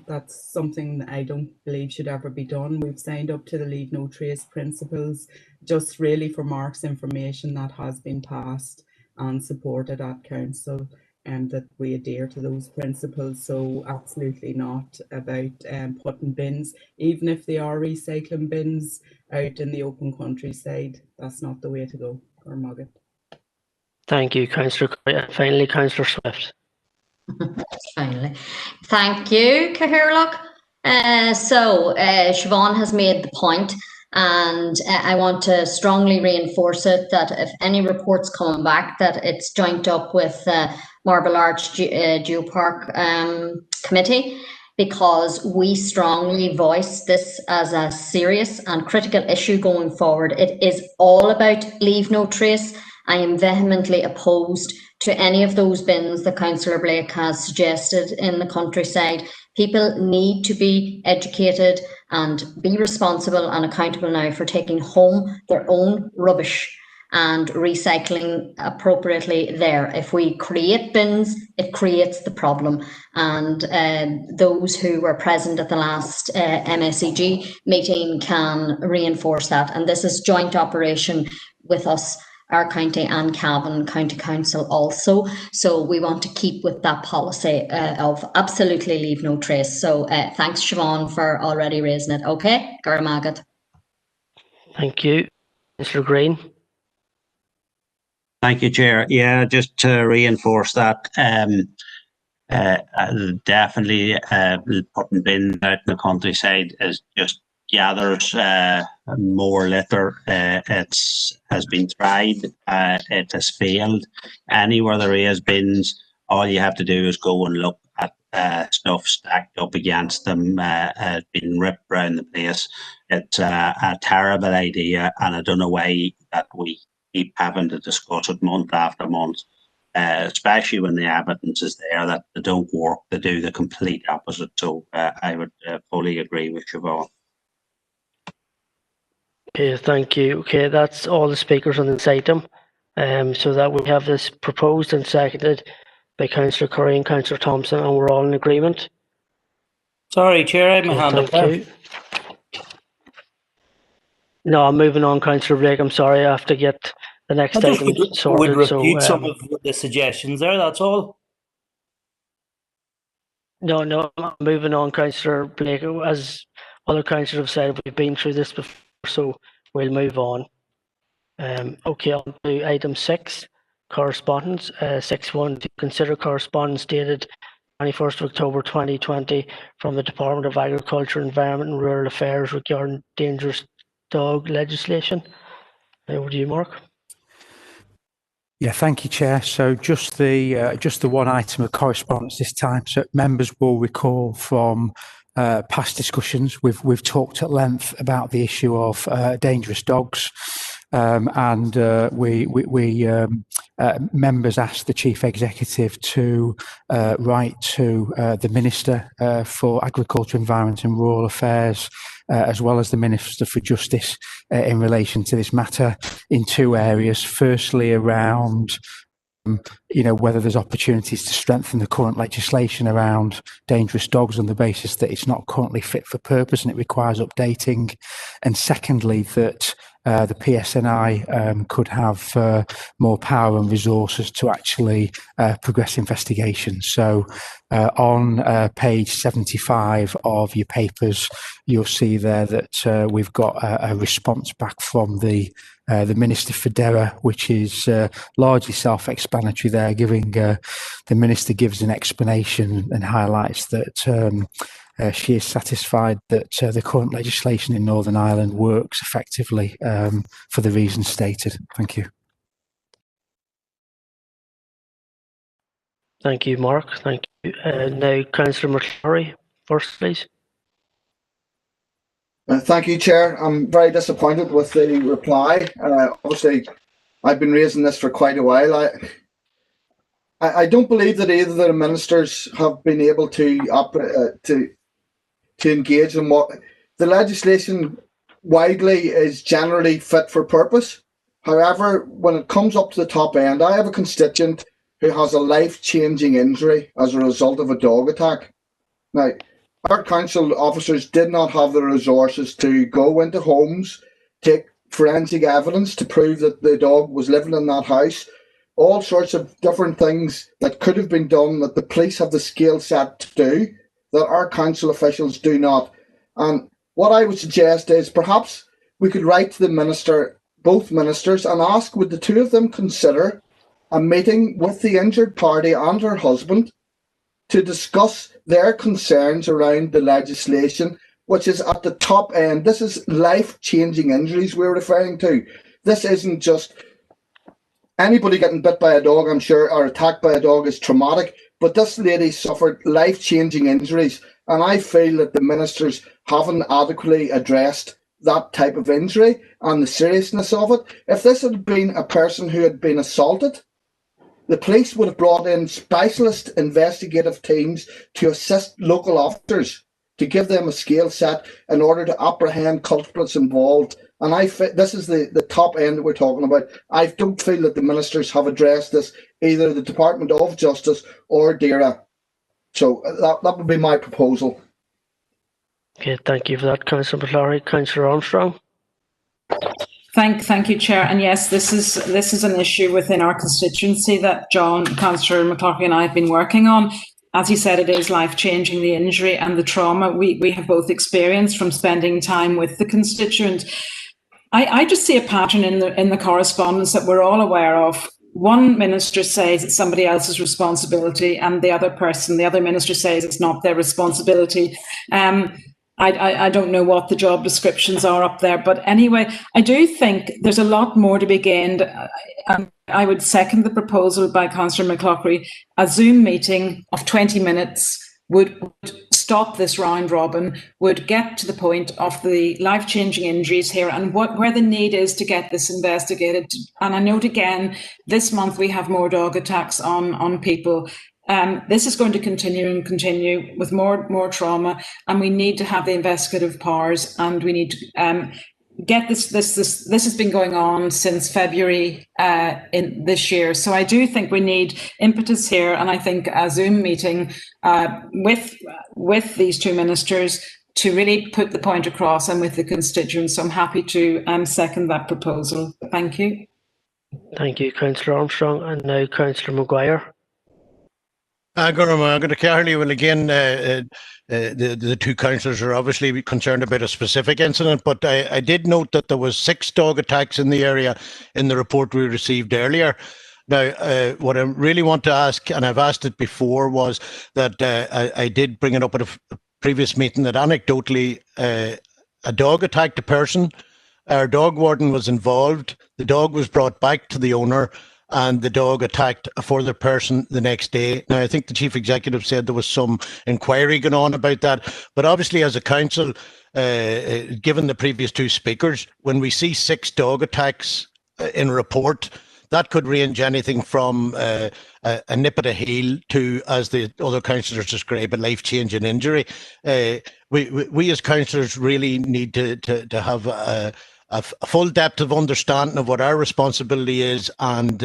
That's something that I don't believe should ever be done. We've signed up to the Leave No Trace principles, just really for Mark's information that has been passed and supported at council, and that we adhere to those principles. So absolutely not about putting bins, even if they are recycling bins out in the open countryside. That's not the way to go. Thank you, Councillor Curry. And finally, Councillor Swift. Finally. Thank you, Cahirlock. So Siobhan has made the point, and I want to strongly reinforce it that if any reports coming back, that it's joined up with Marble Arch Geopark Committee, because we strongly voice this as a serious and critical issue going forward. It is all about leave no trace. I am vehemently opposed to any of those bins that Councillor Blake has suggested in the countryside. People need to be educated and be responsible and accountable now for taking home their own rubbish and recycling appropriately there. If we create bins, it creates the problem. And those who were present at the last MSEG meeting can reinforce that. And this is joint operation with us, our county and Cavan County Council also. So we want to keep with that policy of absolutely leave no trace. So thanks, Siobhan, for already raising it. Okay, Garamagat. Thank you. Mr. Green. Thank you, Chair. Yeah, just to reinforce that, definitely putting bins out in the countryside is just gathers more litter. It has been tried, it has failed. Anywhere there is bins, all you have to do is go and look at stuff stacked up against them, being ripped around the place. It's a terrible idea, and I don't know why that we keep having to discuss it month after month, especially when the evidence is there that they don't work, they do the complete opposite. So I would fully agree with Siobhan. Okay, thank you. Okay, that's all the speakers on this item. So that we have this proposed and seconded by Councillor Curry and Councillor Thompson, and we're all in agreement. Sorry, Chair, I have my hand up there. Thank you. No, I'm moving on, Councillor Blake. I'm sorry, I have to get the next I just item would sorted. repeat So, some of the suggestions there, that's all. no, I'm moving on, Councillor Blake. As other councillors have said, we've been through this before, so we'll move on. Okay, on to item 6, correspondence. 6.1, to consider correspondence dated 21st of October 2020 from the Department of Agriculture, Environment and Rural Affairs regarding dangerous dog legislation. Over to you, Mark. Yeah, thank you, Chair. So just the one item of correspondence this time. So members will recall from past discussions, we've talked at length about the issue of dangerous dogs, and members asked the Chief Executive to write to the Minister for Agriculture, Environment and Rural Affairs, as well as the Minister for Justice in relation to this matter in 2 areas. Firstly, around whether there's opportunities to strengthen the current legislation around dangerous dogs on the basis that it's not currently fit for purpose and it requires updating. And secondly, that the PSNI could have more power and resources to actually progress investigations. So on page 75 of your papers, you'll see there that we've got a response back from the Minister for DERA, which is largely self-explanatory there, giving the Minister gives an explanation and highlights that she is satisfied that the current legislation in Northern Ireland works effectively for the reasons stated. Thank you. Thank you, Mark. Thank you. Now, Councillor McClory first, please. Thank you, Chair. I'm very disappointed with the reply. Obviously, I've been raising this for quite a while. I don't believe that either of the ministers have been able to engage in what the legislation widely is generally fit for purpose. However, when it comes up to the top end, I have a constituent who has a life-changing injury as a result of a dog attack. Now, our council officers did not have the resources to go into homes, take forensic evidence to prove that the dog was living in that house, all sorts of different things that could have been done that the police have the skill set to do that our council officials do not. And what I would suggest is perhaps we could write to the minister, both ministers, and ask would the 2 of them consider a meeting with the injured party and her husband to discuss their concerns around the legislation, which is at the top end. This is life-changing injuries we're referring to. This isn't just anybody getting bit by a dog, I'm sure, or attacked by a dog is traumatic, but this lady suffered life-changing injuries, and I feel that the ministers haven't adequately addressed that type of injury and the seriousness of it. If this had been a person who had been assaulted, the police would have brought in specialist investigative teams to assist local officers to give them a skill set in order to apprehend culprits involved. And this is the top end that we're talking about. I don't feel that the ministers have addressed this, either the Department of Justice or DERA. So that would be my proposal. Okay, thank you for that, Councillor McClory. Councillor Armstrong. Thank you, Chair. And yes, this is an issue within our constituency that Councillor McClory and I have been working on. As you said, it is life-changing, the injury and the trauma we have both experienced from spending time with the constituent. I just see a pattern in the correspondence that we're all aware of. One minister says it's somebody else's responsibility, and the other minister says it's not their responsibility. I don't know what the job descriptions are up there, but anyway, I do think there's a lot more to be gained. And I would second the proposal by Councillor McClory. A Zoom meeting of 20 minutes would stop this round robin, would get to the point of the life-changing injuries here and where the need is to get this investigated. And I note again, this month we have more dog attacks on people. This is going to continue with more trauma, and we need to have the investigative powers, and we need to get this has been going on since February in this year. So I do think we need impetus here, and I think a Zoom meeting with these 2 ministers to really put the point across and with the constituents. So I'm happy to second that proposal. Thank you. Thank you, Councillor Armstrong. And now Councillor Maguire. I'm going to carry well again. The two councillors are obviously concerned about a specific incident, but I did note that there was 6 dog attacks in the area in the report we received earlier. Now, what I really want to ask, and I've asked it before, was that I did bring it up at a previous meeting that anecdotally a dog attacked a person. Our dog warden was involved. The dog was brought back to the owner, and the dog attacked a further person the next day. Now, I think the chief executive said there was some inquiry going on about that. But obviously, as a council, given the previous 2 speakers, when we see 6 dog attacks in a report, that could range anything from a nip at a heel to, as the other councillors describe, a life-changing injury. We as councillors really need to have a full depth of understanding of what our responsibility is, and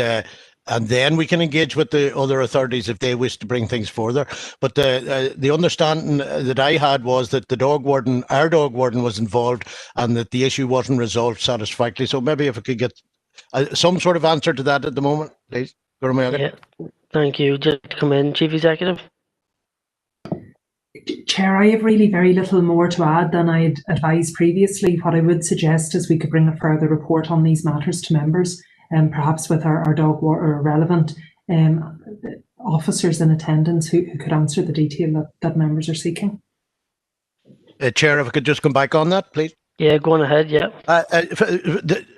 then we can engage with the other authorities if they wish to bring things further. But the understanding that I had was that our dog warden was involved, and that the issue wasn't resolved satisfactorily. So maybe if I could get some sort of answer to that at the moment, please. Yeah, thank you. Just come in, Chief Executive. Chair, I have really very little more to add than I'd advised previously. What I would suggest is we could bring a further report on these matters to members, and perhaps with our dog or relevant officers in attendance who could answer the detail that members are seeking. Chair, if I could just come back on that, please. Yeah, go on ahead, yeah.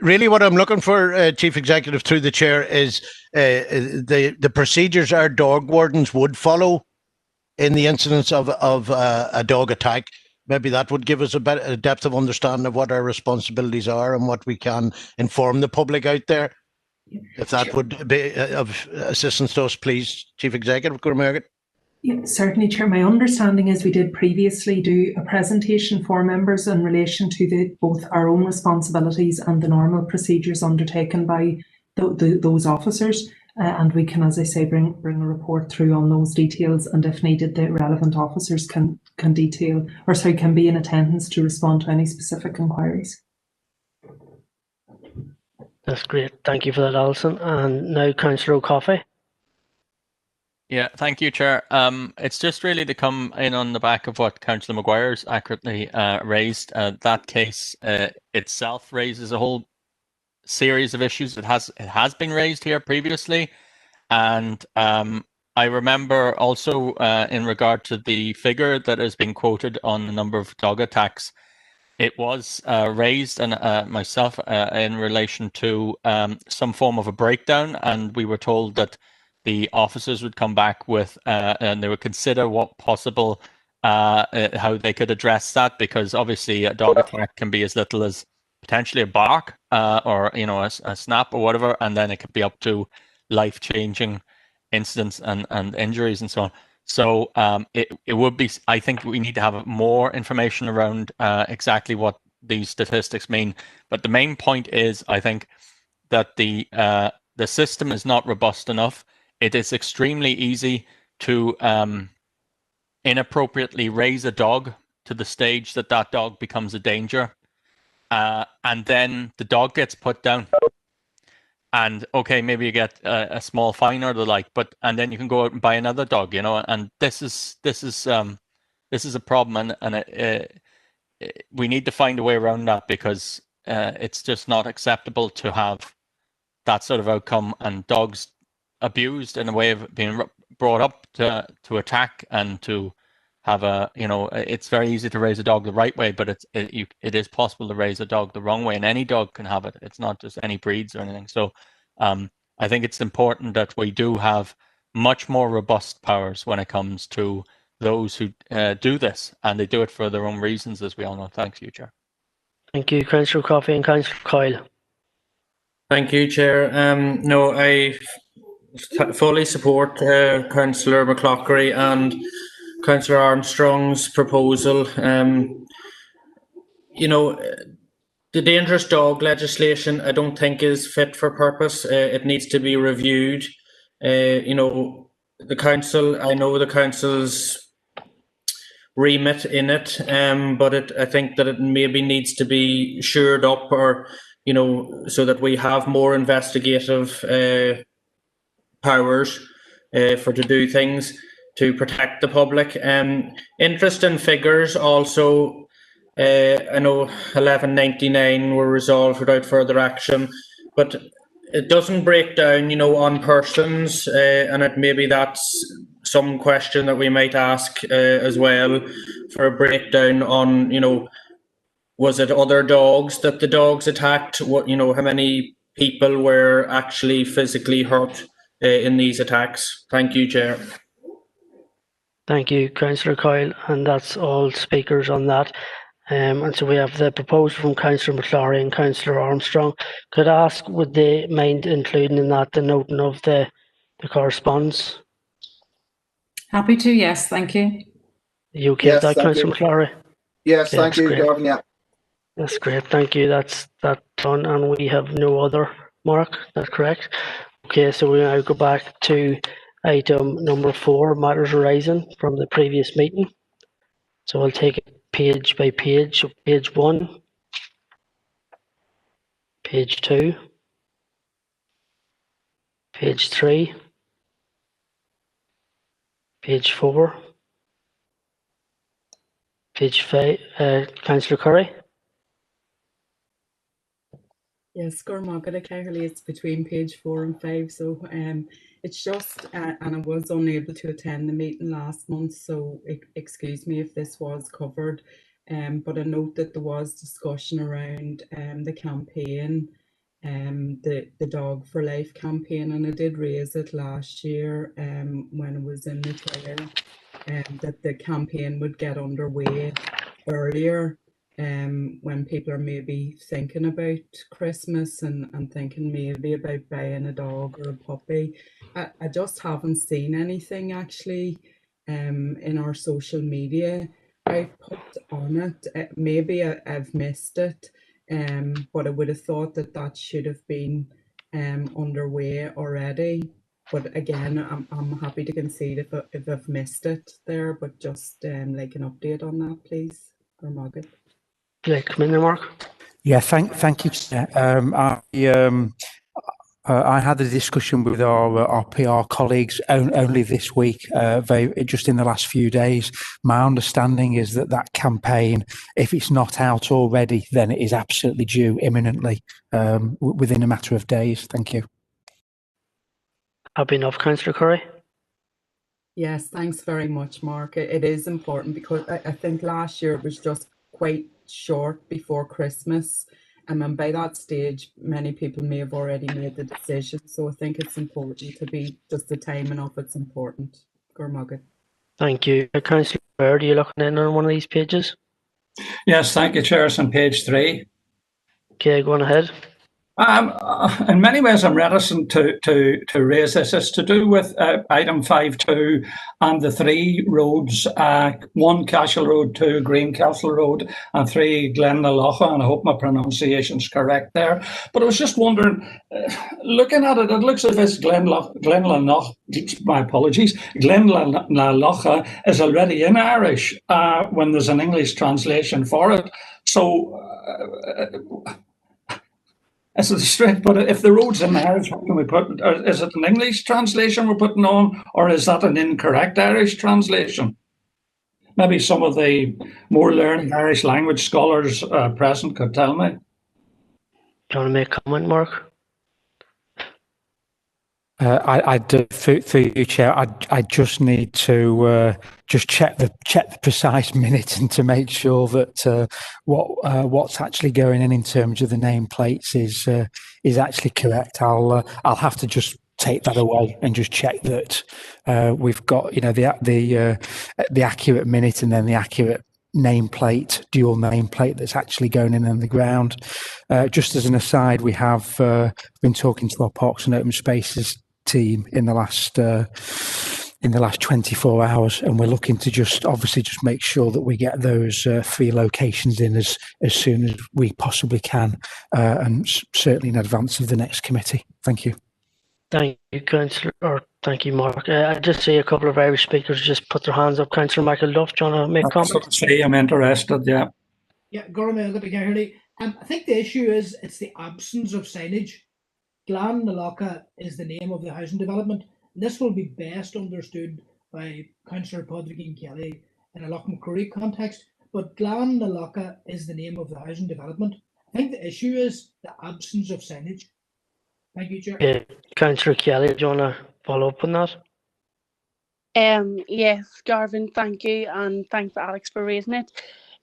Really what I'm looking for, Chief Executive, through the Chair, is the procedures our dog wardens would follow in the incidence of a dog attack. Maybe that would give us a depth of understanding of what our responsibilities are and what we can inform the public out there. If that would be of assistance to us, please, Chief Executive. Yeah, certainly, Chair. My understanding is we did previously do a presentation for members in relation to both our own responsibilities and the normal procedures undertaken by those officers. And we can, as I say, bring a report through on those details, and if needed, the relevant officers can be in attendance to respond to any specific inquiries. That's great. Thank you for that, Alison. And now Councillor O'Coffey. Yeah, thank you, Chair. It's just really to come in on the back of what Councillor Maguire's accurately raised. That case itself raises a whole series of issues. It has been raised here previously, and I remember also in regard to the figure that has been quoted on the number of dog attacks, it was raised and myself in relation to some form of a breakdown, and we were told that the officers would come back with and they would consider what possible how they could address that, because obviously a dog attack can be as little as potentially a bark or a snap or whatever, and then it could be up to life-changing incidents and injuries and so on. So it would be, I think we need to have more information around exactly what these statistics mean. But the main point is, I think, that the system is not robust enough. It is extremely easy to inappropriately raise a dog to the stage that dog becomes a danger. And then the dog gets put down. And okay, maybe you get a small fine or the like, and then you can go out and buy another dog, and this is a problem, and we need to find a way around that, because it's just not acceptable to have that sort of outcome, and dogs abused in a way of being brought up to attack and to have it's very easy to raise a dog the right way, but it is possible to raise a dog the wrong way, and any dog can have it. It's not just any breeds or anything. So I think it's important that we do have much more robust powers when it comes to those who do this, and they do it for their own reasons, as we all know. Thanks, you, Chair. Thank you, Councillor Coffey and Councillor Coyle. Thank you, Chair. No, I fully support Councillor McClockery and Councillor Armstrong's proposal. The dangerous dog legislation, I don't think, is fit for purpose. It needs to be reviewed. I know the council's remit in it, but I think that it maybe needs to be shored up, or so that we have more investigative powers for to do things to protect the public. Interesting figures also. I know 1199 were resolved without further action, but it doesn't break down, on persons, and maybe that's some question that we might ask as well, for a breakdown on, was it other dogs that the dogs attacked? What, how many people were actually physically hurt in these attacks? Thank you, Chair. Thank you, Councillor Coyle, and that's all speakers on that. And so we have the proposal from Councillor McClory and Councillor Armstrong. Could I ask, would they mind including in that the noting of the correspondence? Happy to, yes, thank you. Are you okay with that, Councillor McClory? Yes, Yeah, thank you, great. Gavin. Yeah. That's great, thank you. That's done, and we have no other, Mark, that's correct? Okay, so we now go back to item number 4, matters arising from the previous meeting. So I'll take it page by page. So page 1, page 2, page 3, page 4, page 5. Councillor Curry? Yes, it's between page 4 and 5. So it's just, and I was unable to attend the meeting last month, so excuse me if this was covered. But I note that there was discussion around the campaign, the Dog for Life campaign, and I did raise it last year when I was in the chair, that the campaign would get underway earlier. When people are maybe thinking about Christmas and thinking maybe about buying a dog or a puppy. I just haven't seen anything actually in our social media I put on it. Maybe I've missed it, but I would have thought that should have been underway already. But again, I'm happy to concede if I've missed it there, but just like an update on that, please, or Margaret. Yeah, come in there, Mark. Yeah, thank you, Chair. I had a discussion with our PR colleagues only this week, just in the last few days. My understanding is that campaign, if it's not out already, then it is absolutely due imminently, within a matter of days. Thank you. Happy enough, Councillor Curry? Yes, thanks very much, Mark. It is important because I think last year it was just quite short before Christmas, and by that stage many people may have already made the decision, so I think it's important to be just the timing of it's important. Gormugget. Thank you. Councillor Baird, are you looking in on one of these pages? Yes, thank you, Chair. It's on page 3. Okay, go on ahead. In many ways, I'm reticent to raise this. It's to do with item 5.2 and the 3 roads, 1 Cashel Road, 2 Green Castle Road, and 3 Glenalocha, and I hope my pronunciation's correct there. But I was just wondering, looking at it, it looks as if Glenalocha, my apologies, Glenalocha is already in Irish when there's an English translation for it. So is it straight? But if the road's in Irish, what can we put? Is it an English translation we're putting on, or is that an incorrect Irish translation? Maybe some of the more learned Irish language scholars present could tell me. Do you want to make a comment, Mark? I do, through you, Chair. I just need to just check the precise minute and to make sure that what's actually going in terms of the nameplates is actually correct. I'll have to just take that away and just check that we've got the accurate minute and then the accurate nameplate, dual nameplate that's actually going in on the ground. Just as an aside, we have been talking to our Parks and Open Spaces team in the last 24 hours, and we're looking to just make sure that we get those 3 locations in as soon as we possibly can, and certainly in advance of the next committee. Thank you. Thank you, Councillor, or Thank you, Mark. I just see a couple of Irish speakers just put their hands up. Councillor Michael Duff, do you want to make comments? I'm interested, yeah. Yeah, Gorman, good to hear you. I think the issue is it's the absence of signage. Glan na Locha is the name of the housing development. This will be best understood by Councillor Podrick Kelly in a Loch McCrory context, but Glan na Locha is the name of the housing development. I think the issue is the absence of signage. Thank you, Chair. Yeah. Councillor Kelly, do you want to follow up on that? Yes, Garvin, thank you, and thanks for Alex for raising it.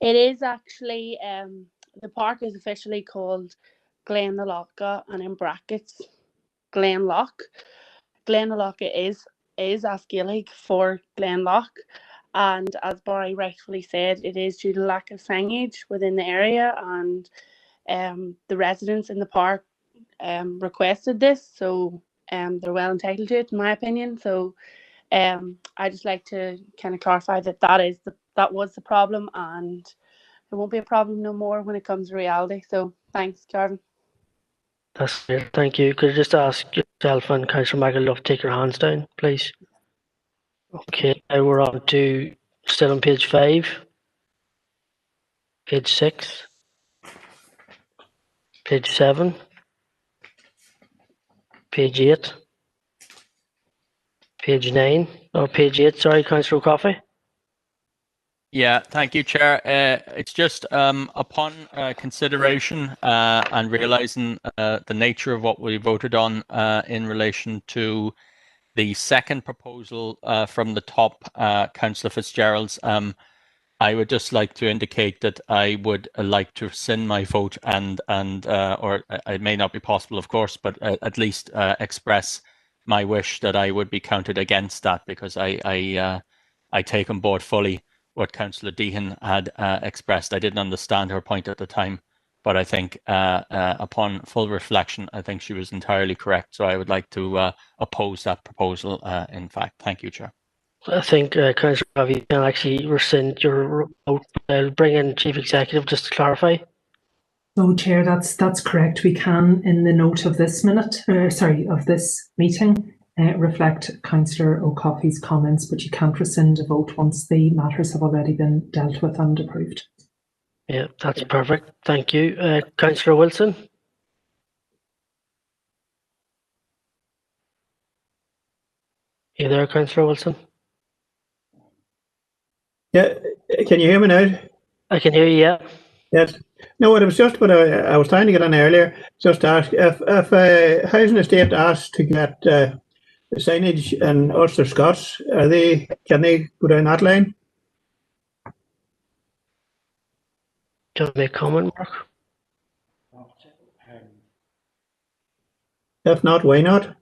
It is actually, the park is officially called Glen na Locha, and in brackets, Glen Loch. Glen na Locha is Gaelic for Glen Loch, and as Barry rightfully said, it is due to lack of signage within the area, and the residents in the park requested this, so they're well entitled to it, in my opinion. So I just like to kind of clarify that was the problem, and it won't be a problem no more when it comes to reality. So thanks, Garvin. That's clear. Thank you. Could I just ask yourself and Councillor Michael Love to take your hands down, please? Okay, now we're on to still on page 5, page 6, page 7, page 8, page 9, or page 8, sorry, Councillor Coffey. Yeah, thank you, Chair. It's just upon consideration and realising the nature of what we voted on in relation to the second proposal from the top, Councillor Fitzgerald's, I would just like to indicate that I would like to rescind my vote or it may not be possible, of course, but at least express my wish that I would be counted against that, because I take on board fully what Councillor Deehan had expressed. I didn't understand her point at the time, but I think upon full reflection, I think she was entirely correct. So I would like to oppose that proposal, in fact. Thank you, Chair. I think, Councillor Coffey, you can actually rescind your vote. I'll bring in Chief Executive just to clarify. No, Chair, that's correct. We can, in the note of this of this meeting, reflect Councillor O'Coffey's comments, but you can't rescind a vote once the matters have already been dealt with and approved. Yeah, that's perfect. Thank you. Councillor Wilson? You there, Councillor Wilson? Yeah, can you hear me now? I can hear you, yeah. Yes. No, it was just what I was trying to get on earlier, just to ask, if a housing estate asks to get the signage in Ulster Scots, can they go down that line? Can I make a comment, Mark? If not, why not?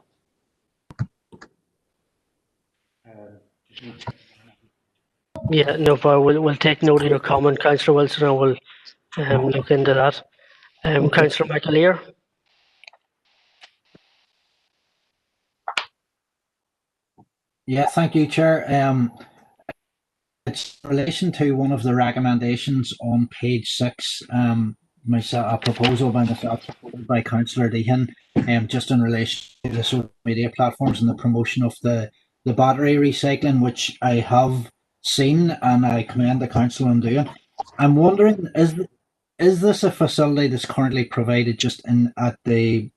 Yeah, no problem. We'll take note of your comment, Councillor Wilson, and we'll look into that. Councillor McAleer? Yeah, thank you, Chair. It's in relation to one of the recommendations on page 6, a proposal by myself, supported by Councillor Deehan, just in relation to the social media platforms and the promotion of the battery recycling, which I have seen and I commend the council on doing. I'm wondering, is this a facility that's currently provided just at the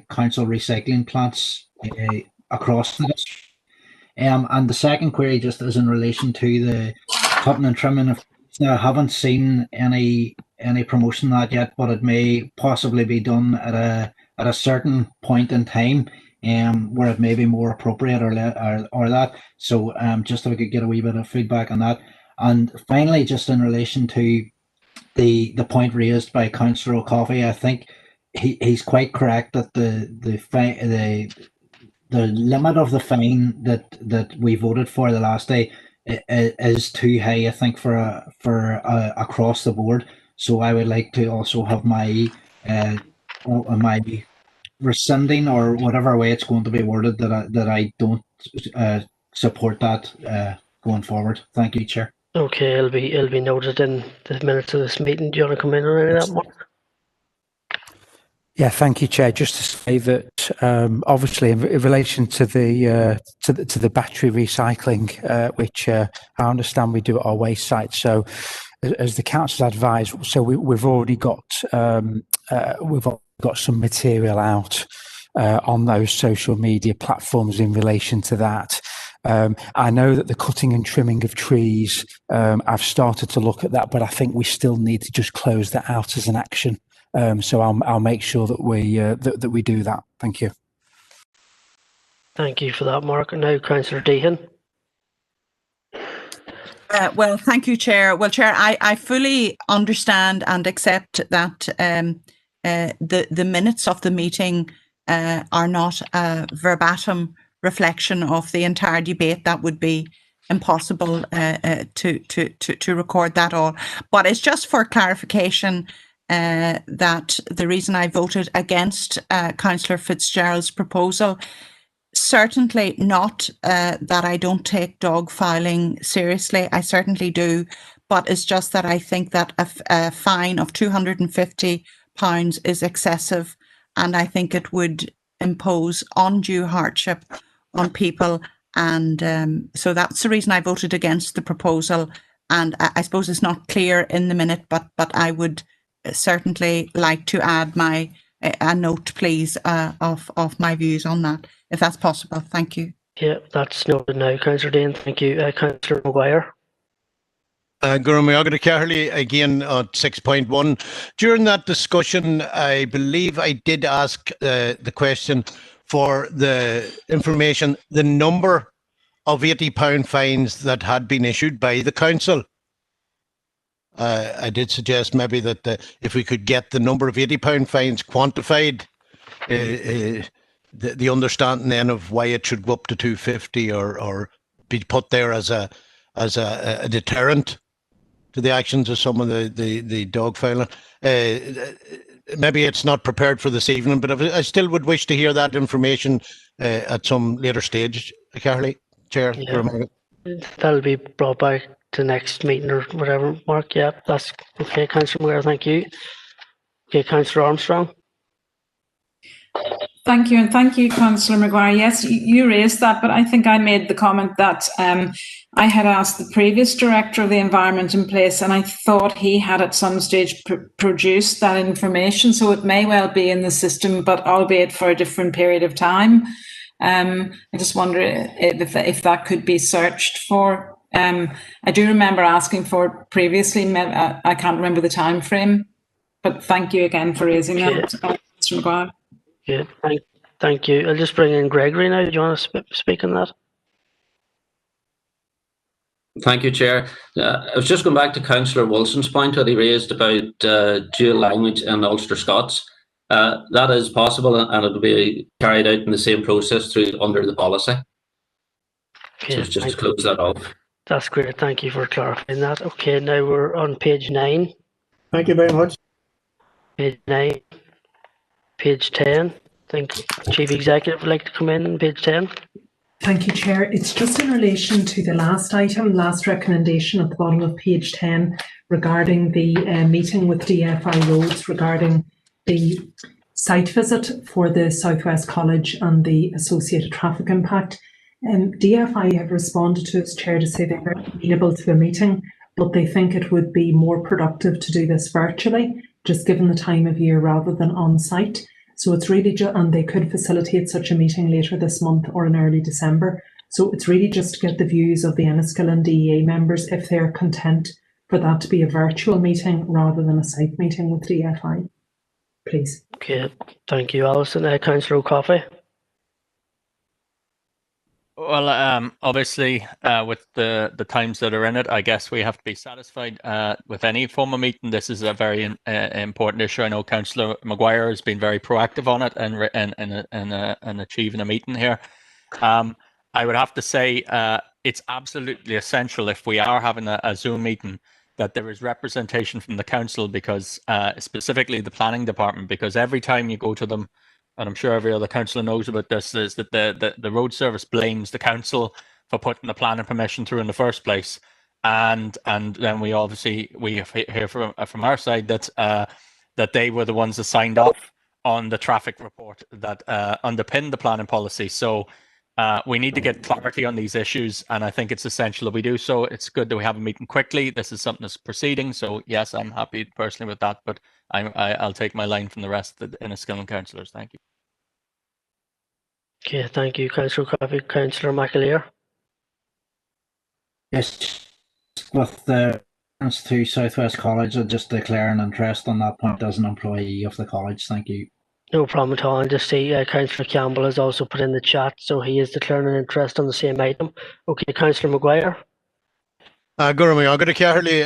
council recycling plants across the district? And the second query just is in relation to the cutting and trimming of. Now, I haven't seen any promotion of that yet, but it may possibly be done at a certain point in time, where it may be more appropriate or that. So just if we could get a wee bit of feedback on that. And finally, just in relation to the point raised by Councillor O'Coffey, I think he's quite correct that the limit of the fine that we voted for the last day is too high, I think, for across the board. So I would like to also have my rescinding, or whatever way it's going to be worded, that I don't support that going forward. Thank you, Chair. Okay, it'll be noted in the minutes of this meeting. Do you want to come in on any of that, Mark? Yeah, thank you, Chair. Just to say that obviously in relation to the battery recycling, which I understand we do at our waste site. So, as the council's advised, so we've already got some material out on those social media platforms in relation to that. I know that the cutting and trimming of trees, I've started to look at that, but I think we still need to just close that out as an action. So I'll make sure that we do that. Thank you. Thank you for that, Mark. And now, Councillor Deehan. Well, thank you, Chair. Well, Chair, I fully understand and accept that the minutes of the meeting are not a verbatim reflection of the entire debate. That would be impossible to record that all. But it's just for clarification that the reason I voted against Councillor Fitzgerald's proposal, certainly not that I don't take dog filing seriously. I certainly do. But it's just that I think that a fine of £250 is excessive. And I think it would impose undue hardship on people. And so that's the reason I voted against the proposal. And I suppose it's not clear in the minute, but I would certainly like to add a note, please, of my views on that, if that's possible. Thank you. Yeah, that's noted now, Councillor Dean. Thank you. Councillor Maguire. Gurumagada Carley again at 6.1. During that discussion, I believe I did ask the question for the information, the number of £80 fines that had been issued by the council. I did suggest maybe that if we could get the number of £80 fines quantified, the understanding then of why it should go up to 250 or be put there as a deterrent to the actions of some of the dog filing. Maybe it's not prepared for this evening, but I still would wish to hear that information at some later stage, Carley, Chair. Yeah. That'll be brought back to next meeting or whatever, Mark. Yeah, that's okay, Councillor Maguire. Thank you. Okay, Councillor Armstrong. Thank you, and thank you, Councillor Maguire. Yes, you raised that, but I think I made the comment that I had asked the previous Director of the Environment in place, and I thought he had at some stage produced that information, so it may well be in the system, but albeit for a different period of time. I just wonder if that could be searched for. I do remember asking for it previously. I can't remember the time frame, but thank you again for raising that, Mr. Maguire. Yeah, thank you. I'll just bring in Gregory now. Do you want to speak on that? Thank you, Chair. I was just going back to Councillor Wilson's point that he raised about dual language in Ulster Scots. That is possible, and it will be carried out in the same process under the policy. Okay, so just to close that off. That's great. Thank you for clarifying that. Okay, now we're on page 9. Thank you very much. Page 9. Page 10. I think Chief Executive would like to come in on page 10. Thank you, Chair. It's just in relation to the last item, last recommendation at the bottom of page 10 regarding the meeting with DFI Roads regarding the site visit for the Southwest College and the associated traffic impact. DFI have responded to us, Chair, to say they are amenable to a meeting, but they think it would be more productive to do this virtually, just given the time of year rather than on site. So it's really and they could facilitate such a meeting later this month or in early December. So it's really just to get the views of the Enniskillen DEA members if they're content for that to be a virtual meeting rather than a site meeting with DFI. Please. Okay, thank you, Alison. Councillor O'Coffey. Well, obviously, with the times that are in it, I guess we have to be satisfied with any form of meeting. This is a very important issue. I know Councillor Maguire has been very proactive on it and achieving a meeting here. I would have to say it's absolutely essential if we are having a Zoom meeting that there is representation from the council, because specifically the planning department, because every time you go to them, and I'm sure every other councillor knows about this, is that the road service blames the council for putting the planning permission through in the first place, and then we hear from our side that they were the ones that signed off on the traffic report that underpin the planning policy. So we need to get clarity on these issues, and I think it's essential that we do so. It's good that we have a meeting quickly. This is something that's proceeding, so yes, I'm happy personally with that, but I'll take my line from the rest of the Enniskillen councillors. Thank you. Okay, thank you, Councillor Coffey. Councillor McAleer. Yes, with the reference to Southwest College, I'll just declare an interest on that point as an employee of the college. Thank you. No problem at all. And just see Councillor Campbell has also put in the chat, so he is declaring an interest on the same item. Okay, Councillor Maguire. Gurumi, I'm going to carefully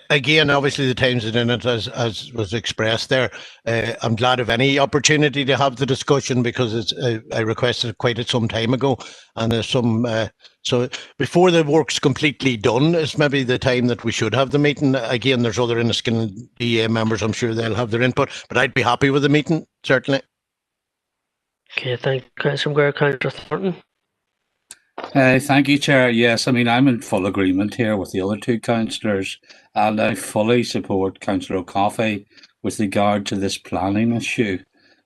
again, obviously the times is in it as was expressed there. I'm glad of any opportunity to have the discussion because I requested it quite some time ago, and there's some so before the work's completely done is maybe the time that we should have the meeting. Again, there's other Enniskillen DA members, I'm sure they'll have their input, but I'd be happy with the meeting, certainly. Okay, thank you, Councillor Maguire. Councillor Thornton. Thank you, Chair. Yes, I mean, I'm in full agreement here with the other two councillors, and I fully support Councillor O'Coffey with regard to this planning issue,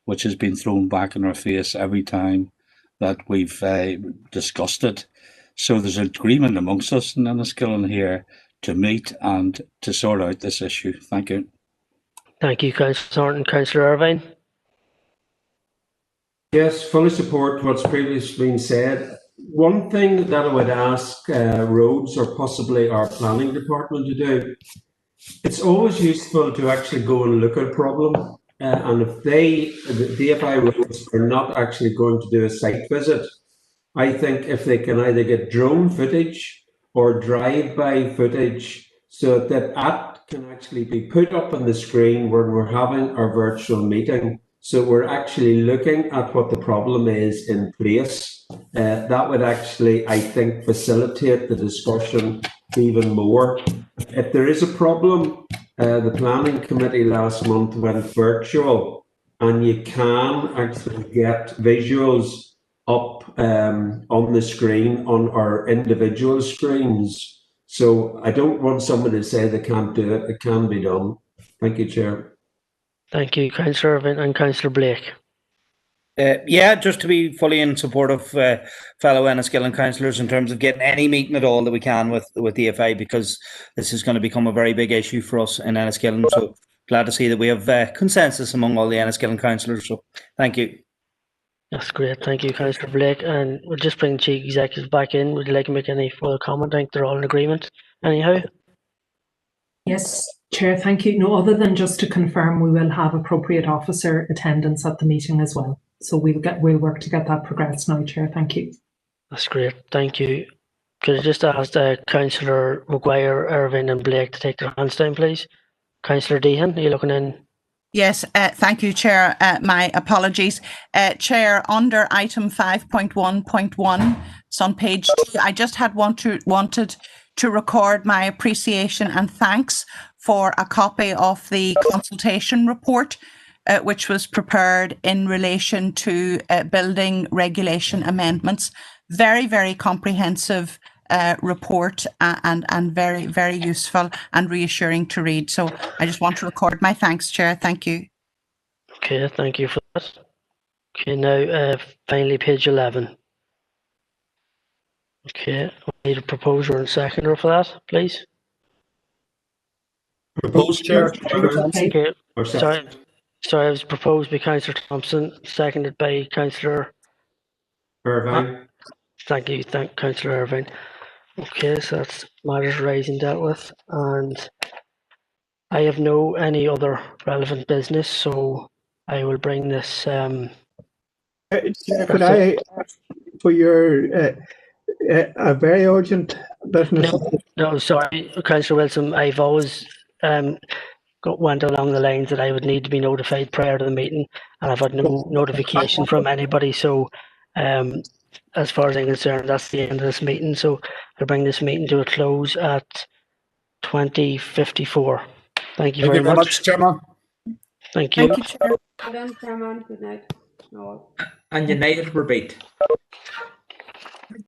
which has been thrown back in our face every time that we've discussed it. So there's agreement amongst us in Enniskillen here to meet and to sort out this issue. Thank you. Thank you, Councillor Thornton. Councillor Irvine. Yes, fully support what's previously been said. One thing that I would ask roads or possibly our planning department to do, it's always useful to actually go and look at a problem. And if the DFI roads are not actually going to do a site visit, I think if they can either get drone footage or drive-by footage so that that can actually be put up on the screen when we're having our virtual meeting. So we're actually looking at what the problem is in place. That would actually, I think, facilitate the discussion even more. If there is a problem, the planning committee last month went virtual, and you can actually get visuals up on the screen on our individual screens. So I don't want somebody to say they can't do it. It can be done. Thank you, Chair. Thank you, Councillor Irvine and Councillor Blake. Yeah, just to be fully in support of fellow Enniskillen councillors in terms of getting any meeting at all that we can with DFI, because this is going to become a very big issue for us in Enniskillen. So glad to see that we have consensus among all the Enniskillen councillors. So thank you. That's great. Thank you, Councillor Blake. And we'll just bring the Chief Executive back in. Would you like to make any further comment? I think they're all in agreement. Anyhow? Yes, Chair, thank you. No, other than just to confirm, we will have appropriate officer attendance at the meeting as well. So we'll work to get that progressed now, Chair. Thank you. That's great. Thank you. Could I just ask Councillor Maguire, Irvine and Blake to take their hands down, please? Councillor Deehan, are you looking in? Yes, thank you, Chair. My apologies. Chair, under item 5.1.1, it's on page 2, I just had wanted to record my appreciation and thanks for a copy of the consultation report, which was prepared in relation to building regulation amendments. Very, very comprehensive report and very, very useful and reassuring to read. So I just want to record my thanks, Chair. Thank you. Okay, thank you for that. Okay, now finally page 11. Okay, we need a proposer and seconder for that, please. Proposed, Chair. Okay. Sorry, it was proposed by Councillor Thompson, seconded by Councillor Irvine. Thank you, Councillor Irvine. Okay, so that's matters raised and dealt with, and I have no any other relevant business, so I will bring this. Could I ask for your a very urgent business? No, sorry, Councillor Wilson. I've always went along the lines that I would need to be notified prior to the meeting, and I've had no notification from anybody. So, as far as I'm concerned, that's the end of this meeting. So I bring this meeting to a close at 20:54. Thank you very much, Chairman. Thank you. Thank you, Chair. Well done, Chairman. Good night. And United were beat.